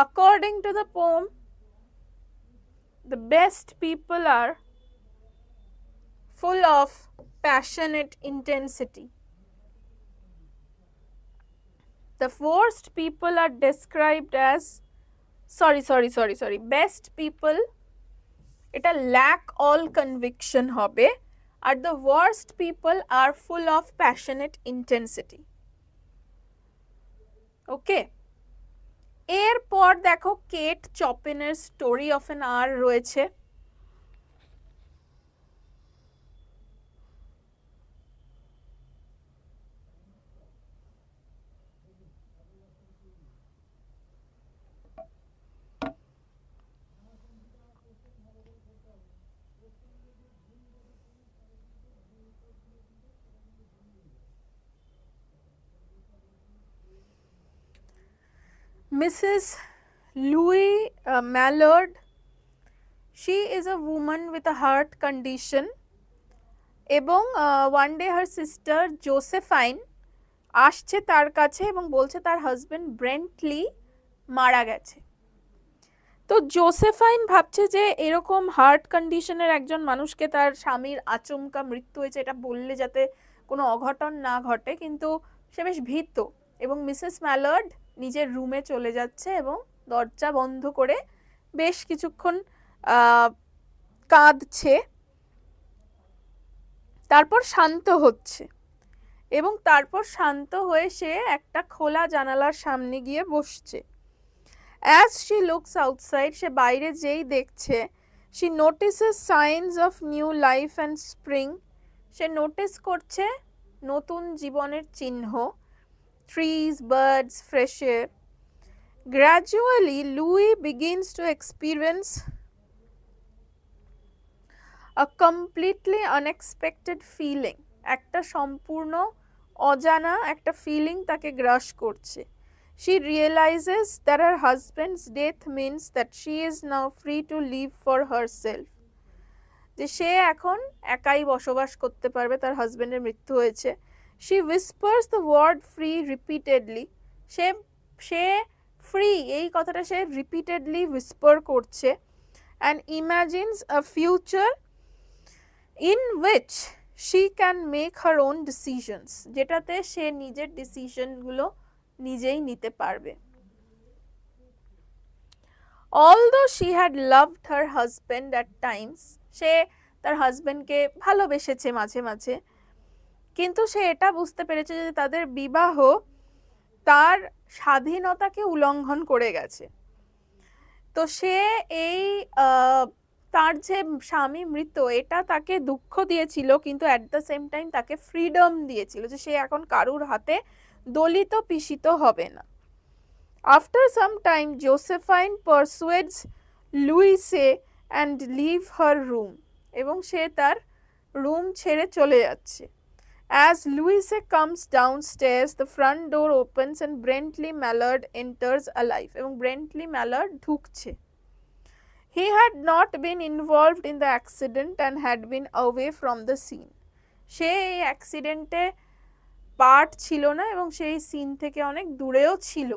S1: According to the poem, the best people are full of passionate intensity. The worst people are described as best people, এটা lack all conviction হবে, আর the worst people are full of passionate intensity. Okay? এরপর দেখো Kate চপিনের story of an hour রয়েছে। Mrs. Louis Mallard, she is a woman with a heart condition, এবং one day her sister Josephine আসছে তার কাছে এবং বলছে তার হাজবেন্ড ব্রেন্টলি মারা গেছে। তো জোসেফাইন ভাবছে যে এরকম হার্ট কন্ডিশনের একজন মানুষকে তার স্বামীর আচমকা মৃত্যু হয়েছে এটা বললে যাতে কোনো অঘটন না ঘটে, কিন্তু সে বেশ ভীত এবং মিসেস ম্যালার্ড নিজের রুমে চলে যাচ্ছে এবং দরজা বন্ধ করে বেশ কিছুক্ষণ কাঁদছে, তারপর শান্ত হচ্ছে এবং তারপর শান্ত হয়ে সে একটা খোলা জানালার সামনে গিয়ে বসছে। As she looks outside, সে বাইরে যেই দেখছে, she notices signs of new life and spring. Say notice করছে নতুন জীবনের চিহ্ন, trees, birds, fresh air. Gradually, Louis begins to experience a completely unexpected feeling. একটা সম্পূর্ণ অজানা একটা ফিলিং তাকে গ্রাস করছে। She realizes that her husband's death means that she is now free to live for herself. যে সে এখন একাই বসবাস করতে পারবে, তার হাজবেন্ডের মৃত্যু হয়েছে। She whispers the word free repeatedly. Say free এই কথাটা সে রিপিটেডলি হুইসপার করছে and imagines a future in which she can make her own decisions, যেটাতে সে নিজের ডিসিশনগুলো নিজেই নিতে পারবে। Although she had loved her husband at times, সে তার হাজবেন্ডকে ভালোবেসেছে মাঝে মাঝে, কিন্তু সে এটা বুঝতে পেরেছে যে তাদের বিবাহ তার স্বাধীনতাকে উল্লঙ্ঘন করে গেছে। তো সে এই তার যে স্বামী মৃত এটা তাকে দুঃখ দিয়েছিল, কিন্তু অ্যাট দ্য সেম টাইম তাকে ফ্রিডম দিয়েছিল যে সে এখন কারুর হাতে দলিত পিষিত হবে না। After some time, Josephine persuades Louise and leave her room. এবং সে তার রুম ছেড়ে চলে যাচ্ছে। As Louise comes downstairs, the front door opens and Bentley Mallard enters alive. এবং Bentley Mallard ঢুকছে। He had not been involved in the accident and had been away from the scene. সে এই অ্যাক্সিডেন্টে part ছিল না এবং সেই scene থেকে অনেক দূরেও ছিল।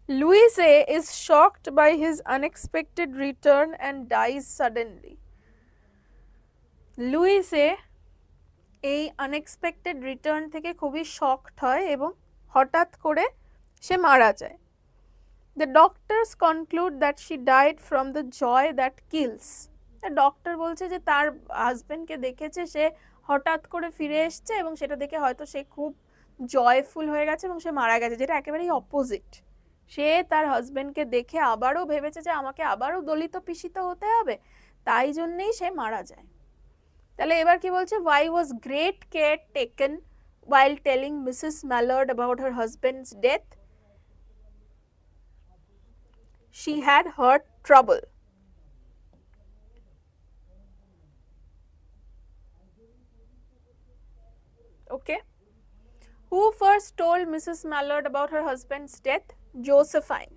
S1: Louise is shocked by his unexpected return and dies suddenly. Louise এই আনএক্সপেক্টেড রিটার্ন থেকে খুবই শকড হয় এবং হঠাৎ করে সে মারা যায়। The doctors conclude that she died from the joy that kills. Doctor বলছে যে তার হাজবেন্ডকে দেখেছে সে হঠাৎ করে ফিরে এসছে এবং সেটা দেখে হয়তো সে খুব জয়ফুল হয়ে গেছে এবং সে মারা গেছে, যেটা একেবারেই অপোজিট। সে তার হাজবেন্ডকে দেখে আবারও ভেবেছে যে আমাকে আবারও দলিত পিষিত হতে হবে, তাই জন্যই সে মারা যায়। তাহলে এবার কি বলছে, why was great care taken while telling Mrs. Mallard about her husband's death? She had heard trouble. Okay. Who first told Mrs. Mallard about her husband's death? Josephine.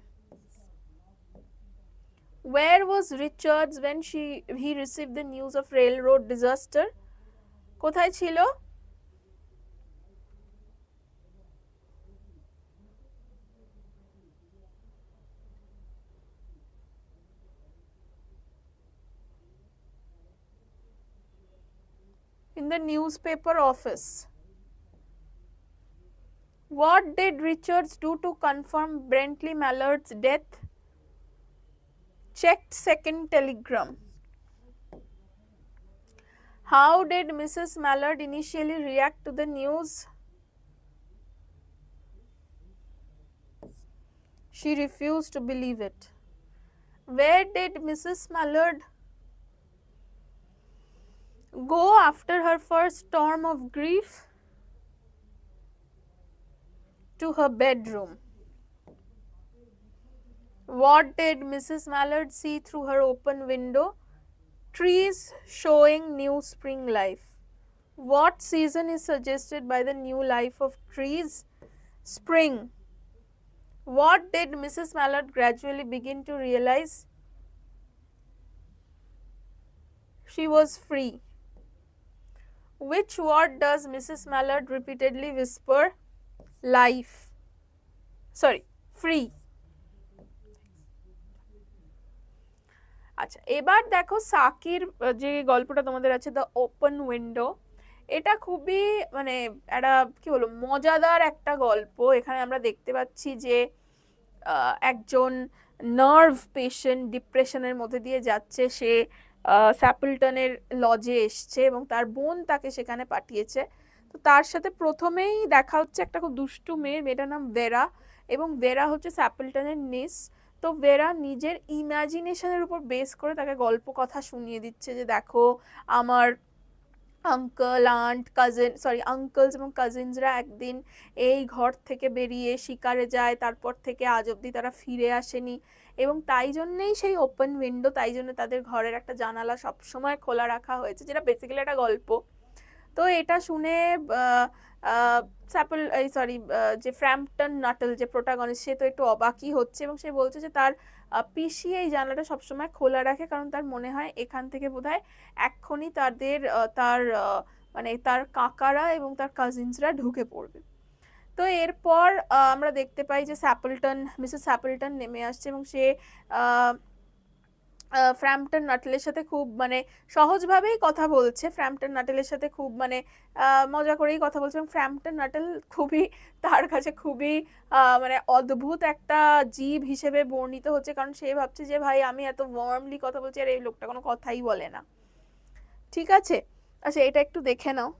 S1: Where was Richards when he received the news of railroad disaster? কোথায় ছিল? In the newspaper office. What did Richards do to confirm Bentley Mallard's death? Checked second telegram. How did Mrs. Mallard initially react to the news? She refused to believe it. Where did Mrs. Mallard go after her first storm of grief? To her bedroom. What did Mrs. Mallard see through her open window? Trees showing new spring life. What season is suggested by the new life of trees? Spring. What did Mrs. Mallard gradually begin to realize? She was free. Which word does Mrs. Mallard repeatedly whisper? Life. Sorry, free. আচ্ছা, এবার দেখো সাকির যে গল্পটা তোমাদের আছে the open window, এটা খুবই মানে একটা কি বলবো মজাদার একটা গল্প। এখানে আমরা দেখতে পাচ্ছি যে একজন নার্ভ পেশেন্ট ডিপ্রেশনের মধ্যে দিয়ে যাচ্ছে, সে স্যাপলটনের লজে এসছে এবং তার বোন তাকে সেখানে পাঠিয়েছে। তো তার সাথে প্রথমেই দেখা হচ্ছে একটা খুব দুষ্টু মেয়েটার নাম ভেরা, এবং ভেরা হচ্ছে স্যাপলটনের নিস। তো ভেরা নিজের ইমাজিনেশনের উপর বেস করে তাকে গল্প কথা শুনিয়ে দিচ্ছে যে দেখো আমার আঙ্কেল আন্ট কাজিন আঙ্কেলস এবং কাজিনসরা একদিন এই ঘর থেকে বেরিয়ে শিকারে যায়, তারপর থেকে আজ অবধি তারা ফিরে আসেনি, এবং তাই জন্যেই সেই ওপেন উইন্ডো, তাই জন্য তাদের ঘরের একটা জানালা সবসময় খোলা রাখা হয়েছে, যেটা বেসিক্যালি একটা গল্প। তো এটা শুনে যে ফ্র্যাম্পটন নাটল যে প্রোটাগনিস্ট, সে তো একটু অবাকই হচ্ছে এবং সে বলছে যে তার পিসি এই জানলাটা সবসময় খোলা রাখে, কারণ তার মনে হয় এখান থেকে বোধহয় এক্ষুনি তার মানে তার কাকারা এবং তার কাজিনসরা ঢুকে পড়বে। তো এরপর আমরা দেখতে পাই যে মিসেস স্যাপলটন নেমে আসছে এবং সে ফ্র্যাম্পটন নাটলের সাথে খুব মানে সহজভাবেই কথা বলছে, ফ্র্যাম্পটন নাটলের সাথে খুব মানে মজা করেই কথা বলছে, এবং ফ্র্যাম্পটন নাটল খুবই তার কাছে খুবই মানে অদ্ভুত একটা জীব হিসেবে বর্ণিত হচ্ছে, কারণ সে ভাবছে যে ভাই আমি এত ওয়ার্মলি কথা বলছি আর এই লোকটা কোনো কথাই বলে না। ঠিক আছে, আচ্ছা এটা একটু দেখে নাও।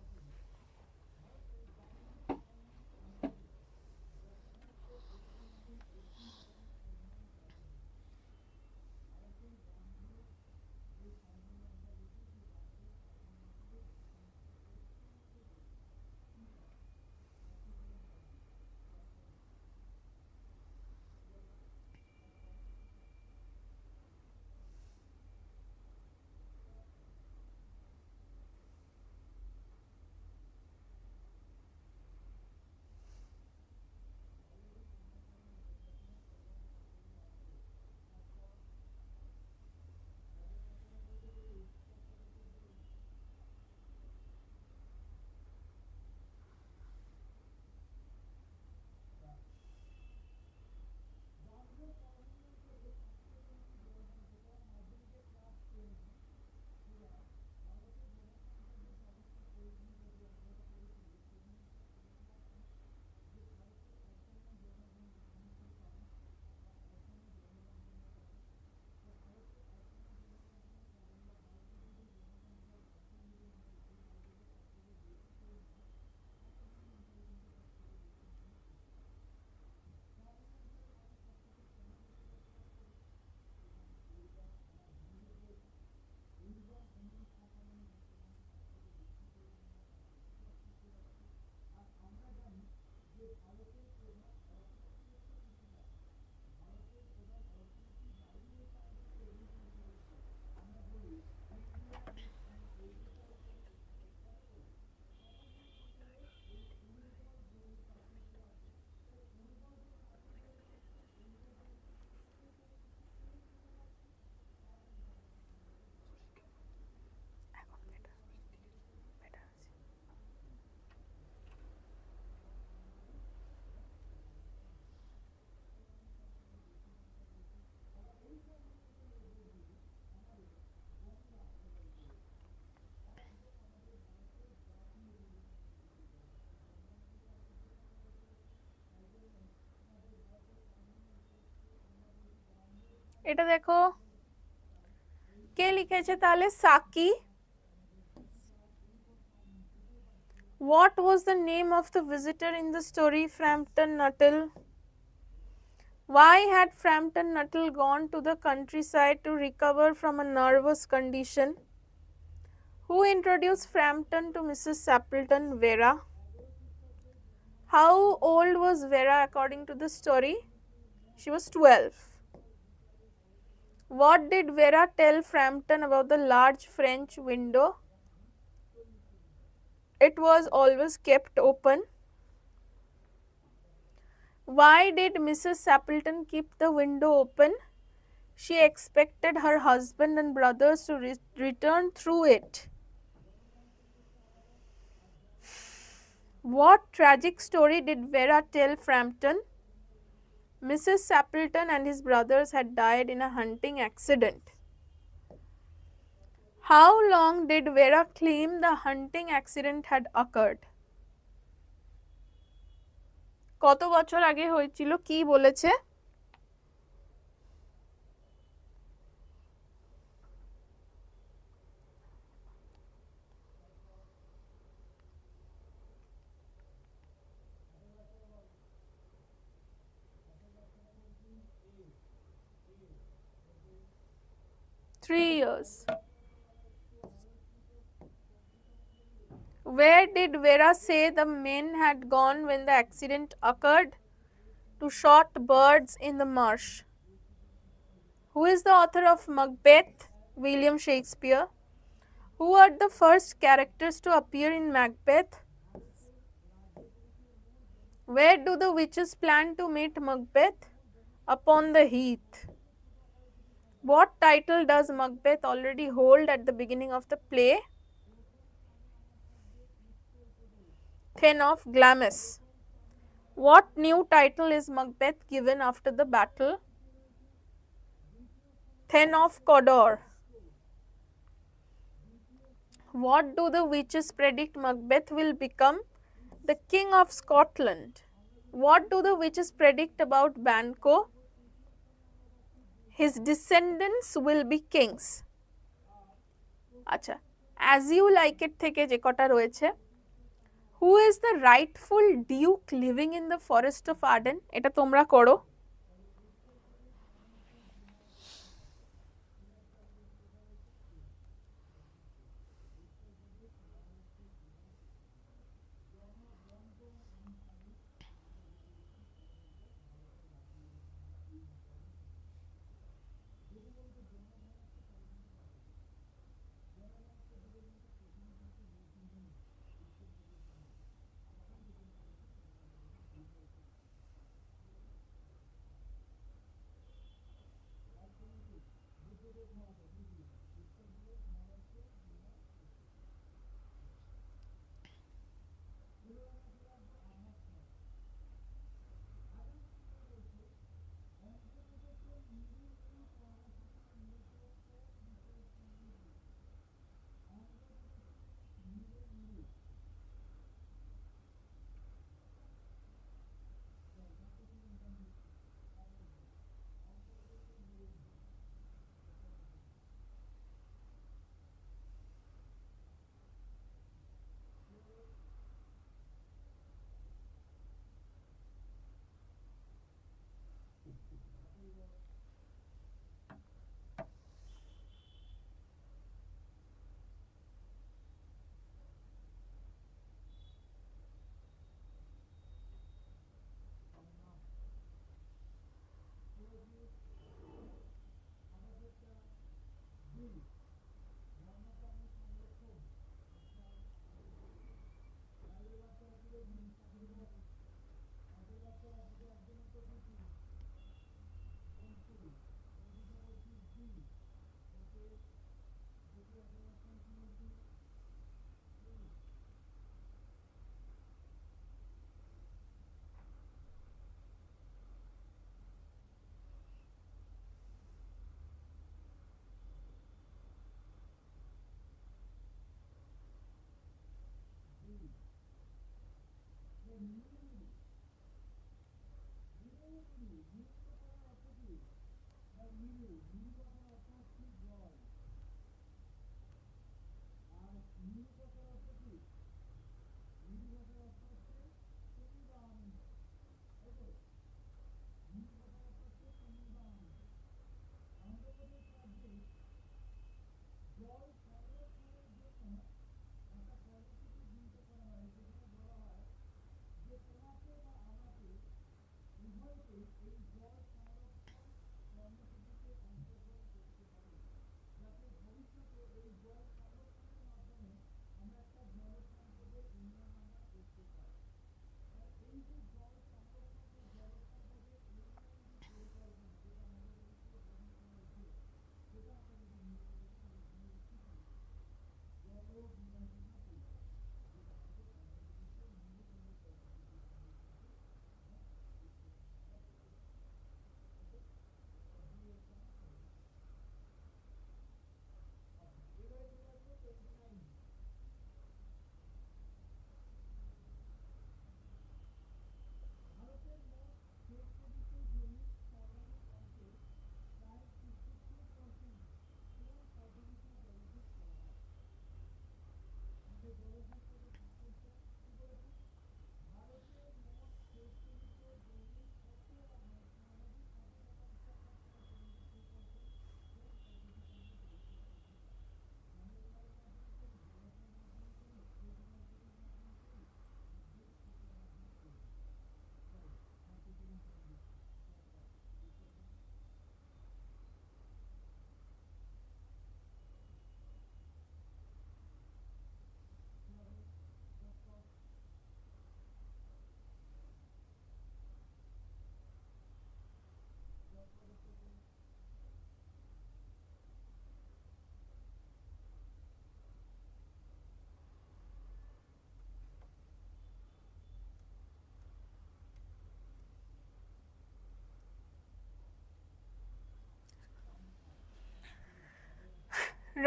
S1: এটা দেখো কে লিখেছে তাহলে, Psaki. What was the name of the visitor in the story, Frampton Nuttall? Why had Frampton Nuttall gone to the countryside to recover from a nervous condition? Who introduced Frampton to Mrs. Sappleton? Vera. How old was Vera according to the story? She was 12. What did Vera tell Frampton about the large French window? It was always kept open. Why did Mrs. Sappleton keep the window open? She expected her husband and brothers to return through it. What tragic story did Vera tell Frampton? Mrs. Sappleton and his brothers had died in a hunting accident. How long did Vera claim the hunting accident had occurred? কত বছর আগে হয়েছিল, কি বলেছে? Three years. Where did Vera say the men had gone when the accident occurred? To shot birds in the marsh. Who is the author of Macbeth? William Shakespeare. Who are the first characters to appear in Macbeth? Where do the witches plan to meet Macbeth? Upon the heath. What title does Macbeth already hold at the beginning of the play? Thane of Glamis. What new title is Macbeth given after the battle? Thane of Cawdor. What do the witches predict Macbeth will become? The King of Scotland. What do the witches predict about Banquo? His descendants will be kings. আচ্ছা, as you like it থেকে যে কটা রয়েছে, who is the rightful duke living in the forest of Arden? এটা তোমরা করো।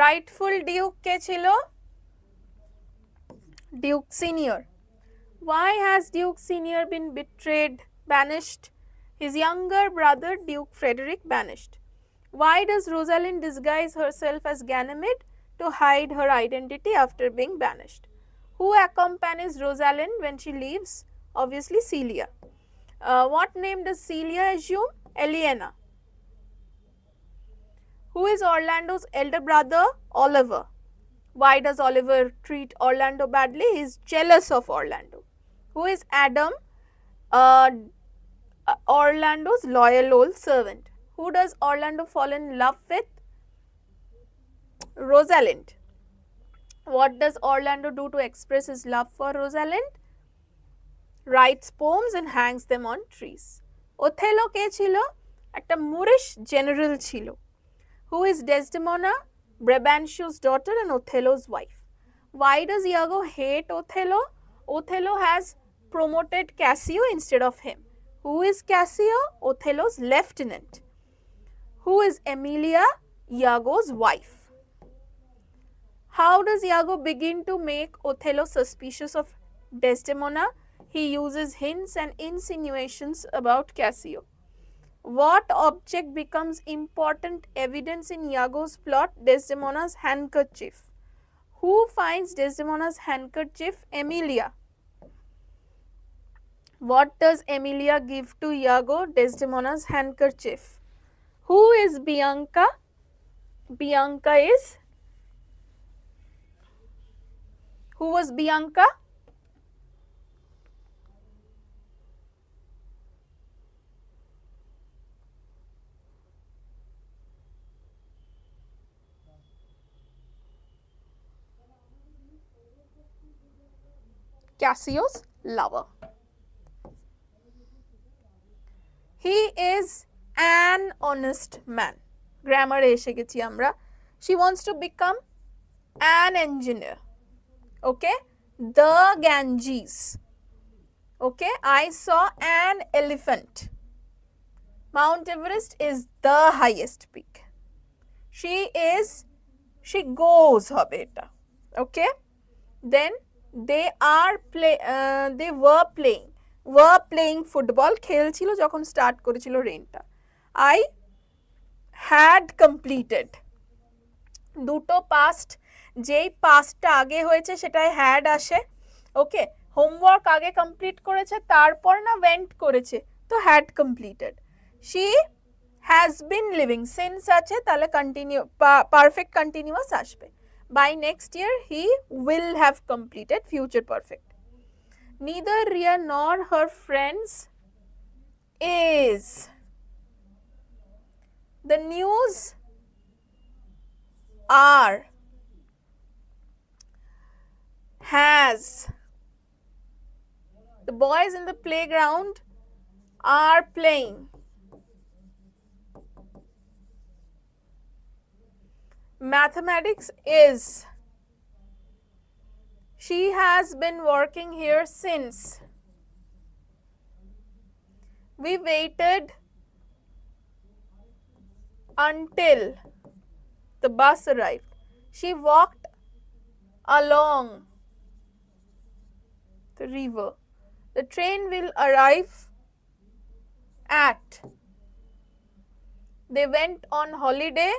S1: Writefull Duke কে ছিল? Duke senior. Why has Duke Senior been betrayed, banished? His younger brother Duke Frederick banished. Why does Rosalind disguise herself as Ganymede to hide her identity after being banished? Who accompanies Rosalind when she leaves? Obviously Celia. What name does Celia assume? Eliana. Who is Orlando's elder brother? Oliver. Why does Oliver treat Orlando badly? He is jealous of Orlando. Who is Adam? Orlando's loyal old servant. Who does Orlando fall in love with? Rosalind. What does Orlando do to express his love for Rosalind? Writes poems and hangs them on trees. Othello কে ছিল? একটা মুরিশ general ছিল। Who is Desdemona? Brabantio's daughter and Othello's wife. Why does Iago hate Othello? Othello has promoted Cassio instead of him. Who is Cassio? Othello's lieutenant. Who is Emilia? Iago's wife. How does Iago begin to make Othello suspicious of Desdemona? He uses hints and insinuations about Cassio. What object becomes important evidence in Iago's plot? Desdemona's handkerchief. Who finds Desdemona's handkerchief? Emilia. What does Emilia give to Iago? Desdemona's handkerchief. Who is Bianca? Bianca is... Who was Bianca? Cassio's lover. He is an honest man. Grammar এসে গেছি আমরা। She wants to become an engineer. Okay? The Ganges. Okay? I saw an elephant. Mount Everest is the highest peak. She goes হবে এটা। Okay? Then they were playing football, খেলছিল যখন start করেছিল রেইনটা। I had completed, দুটো past, যেই পাস্টটা আগে হয়েছে সেটাই হ্যাড আসে। ওকে, হোমওয়ার্ক আগে কমপ্লিট করেছে, তারপর না ওয়েন্ট করেছে, তো had completed. She has been living, since আছে, তাহলে কন্টিনিউ পারফেক্ট কন্টিনিউয়াস আসবে। By next year, he will have completed, future perfect. Neither Ria nor her friends is. The news are, has. The boys in the playground are playing. Mathematics is. She has been working here since. We waited until the bus arrived. She walked along the river. The train will arrive at. They went on holiday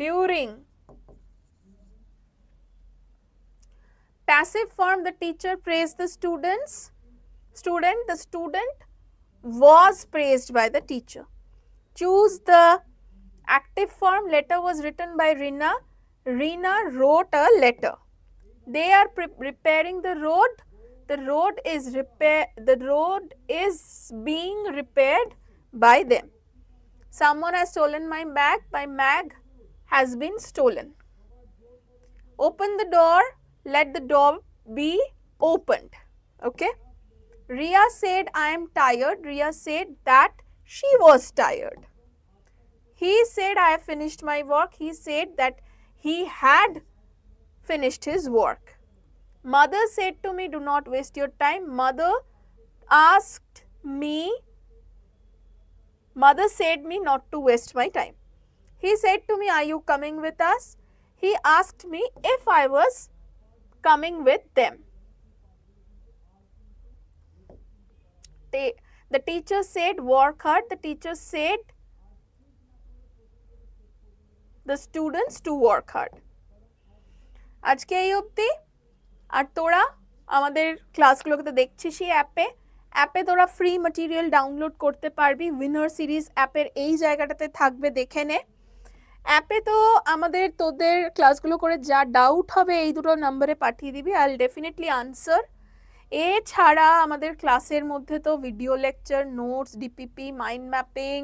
S1: during. Passive form, the teacher praised the student, the student was praised by the teacher. Choose the active form, letter was written by Rina. Rina wrote a letter. They are repairing the road. The road is being repaired by them. Someone has stolen my bag. My bag has been stolen. Open the door, let the door be opened. Okay? Ria said, I am tired. Ria said that she was tired. He said, I have finished my work. He said that he had finished his work. Mother said to me, do not waste your time. Mother said me not to waste my time. He said to me, are you coming with us? He asked me if I was coming with them. The teacher said work hard. The teacher said the students to work hard. আজকে এই অবধি। আর তোরা আমাদের ক্লাসগুলোকে তো দেখছিসই অ্যাপে তোরা free material download করতে পারবি। উইনার সিরিজ অ্যাপের এই জায়গাটাতে থাকবে, দেখে নে। অ্যাপে তো আমাদের তোদের ক্লাসগুলো করে যা ডাউট হবে এই দুটো নাম্বারে পাঠিয়ে দিবি, আই উইল ডেফিনেটলি আনসার। এছাড়া আমাদের ক্লাসের মধ্যে তো video lecture, notes, DPP, mind mapping,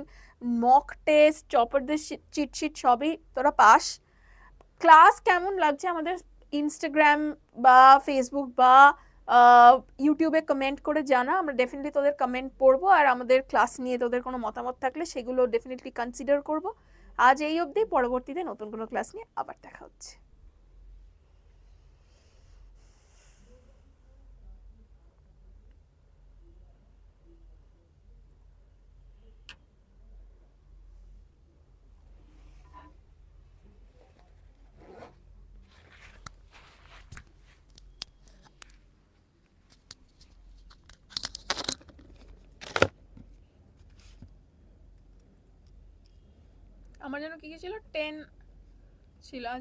S1: mock test, চপারদের চিটশিট সবই তোরা পাস। ক্লাস কেমন লাগছে আমাদের ইনস্টাগ্রাম বা ফেসবুক বা ইউটিউবে কমেন্ট করে জানা, আমরা ডেফিনেটলি তোদের কমেন্ট পড়বো। আর আমাদের ক্লাস নিয়ে তোদের কোনো মতামত থাকলে সেগুলো ডেফিনেটলি কনসিডার করব। আজ এই অবধি, পরবর্তীতে নতুন কোনো ক্লাস নিয়ে আবার দেখা হচ্ছে। আমার যেন কি ছিল 10 ছিল আজ।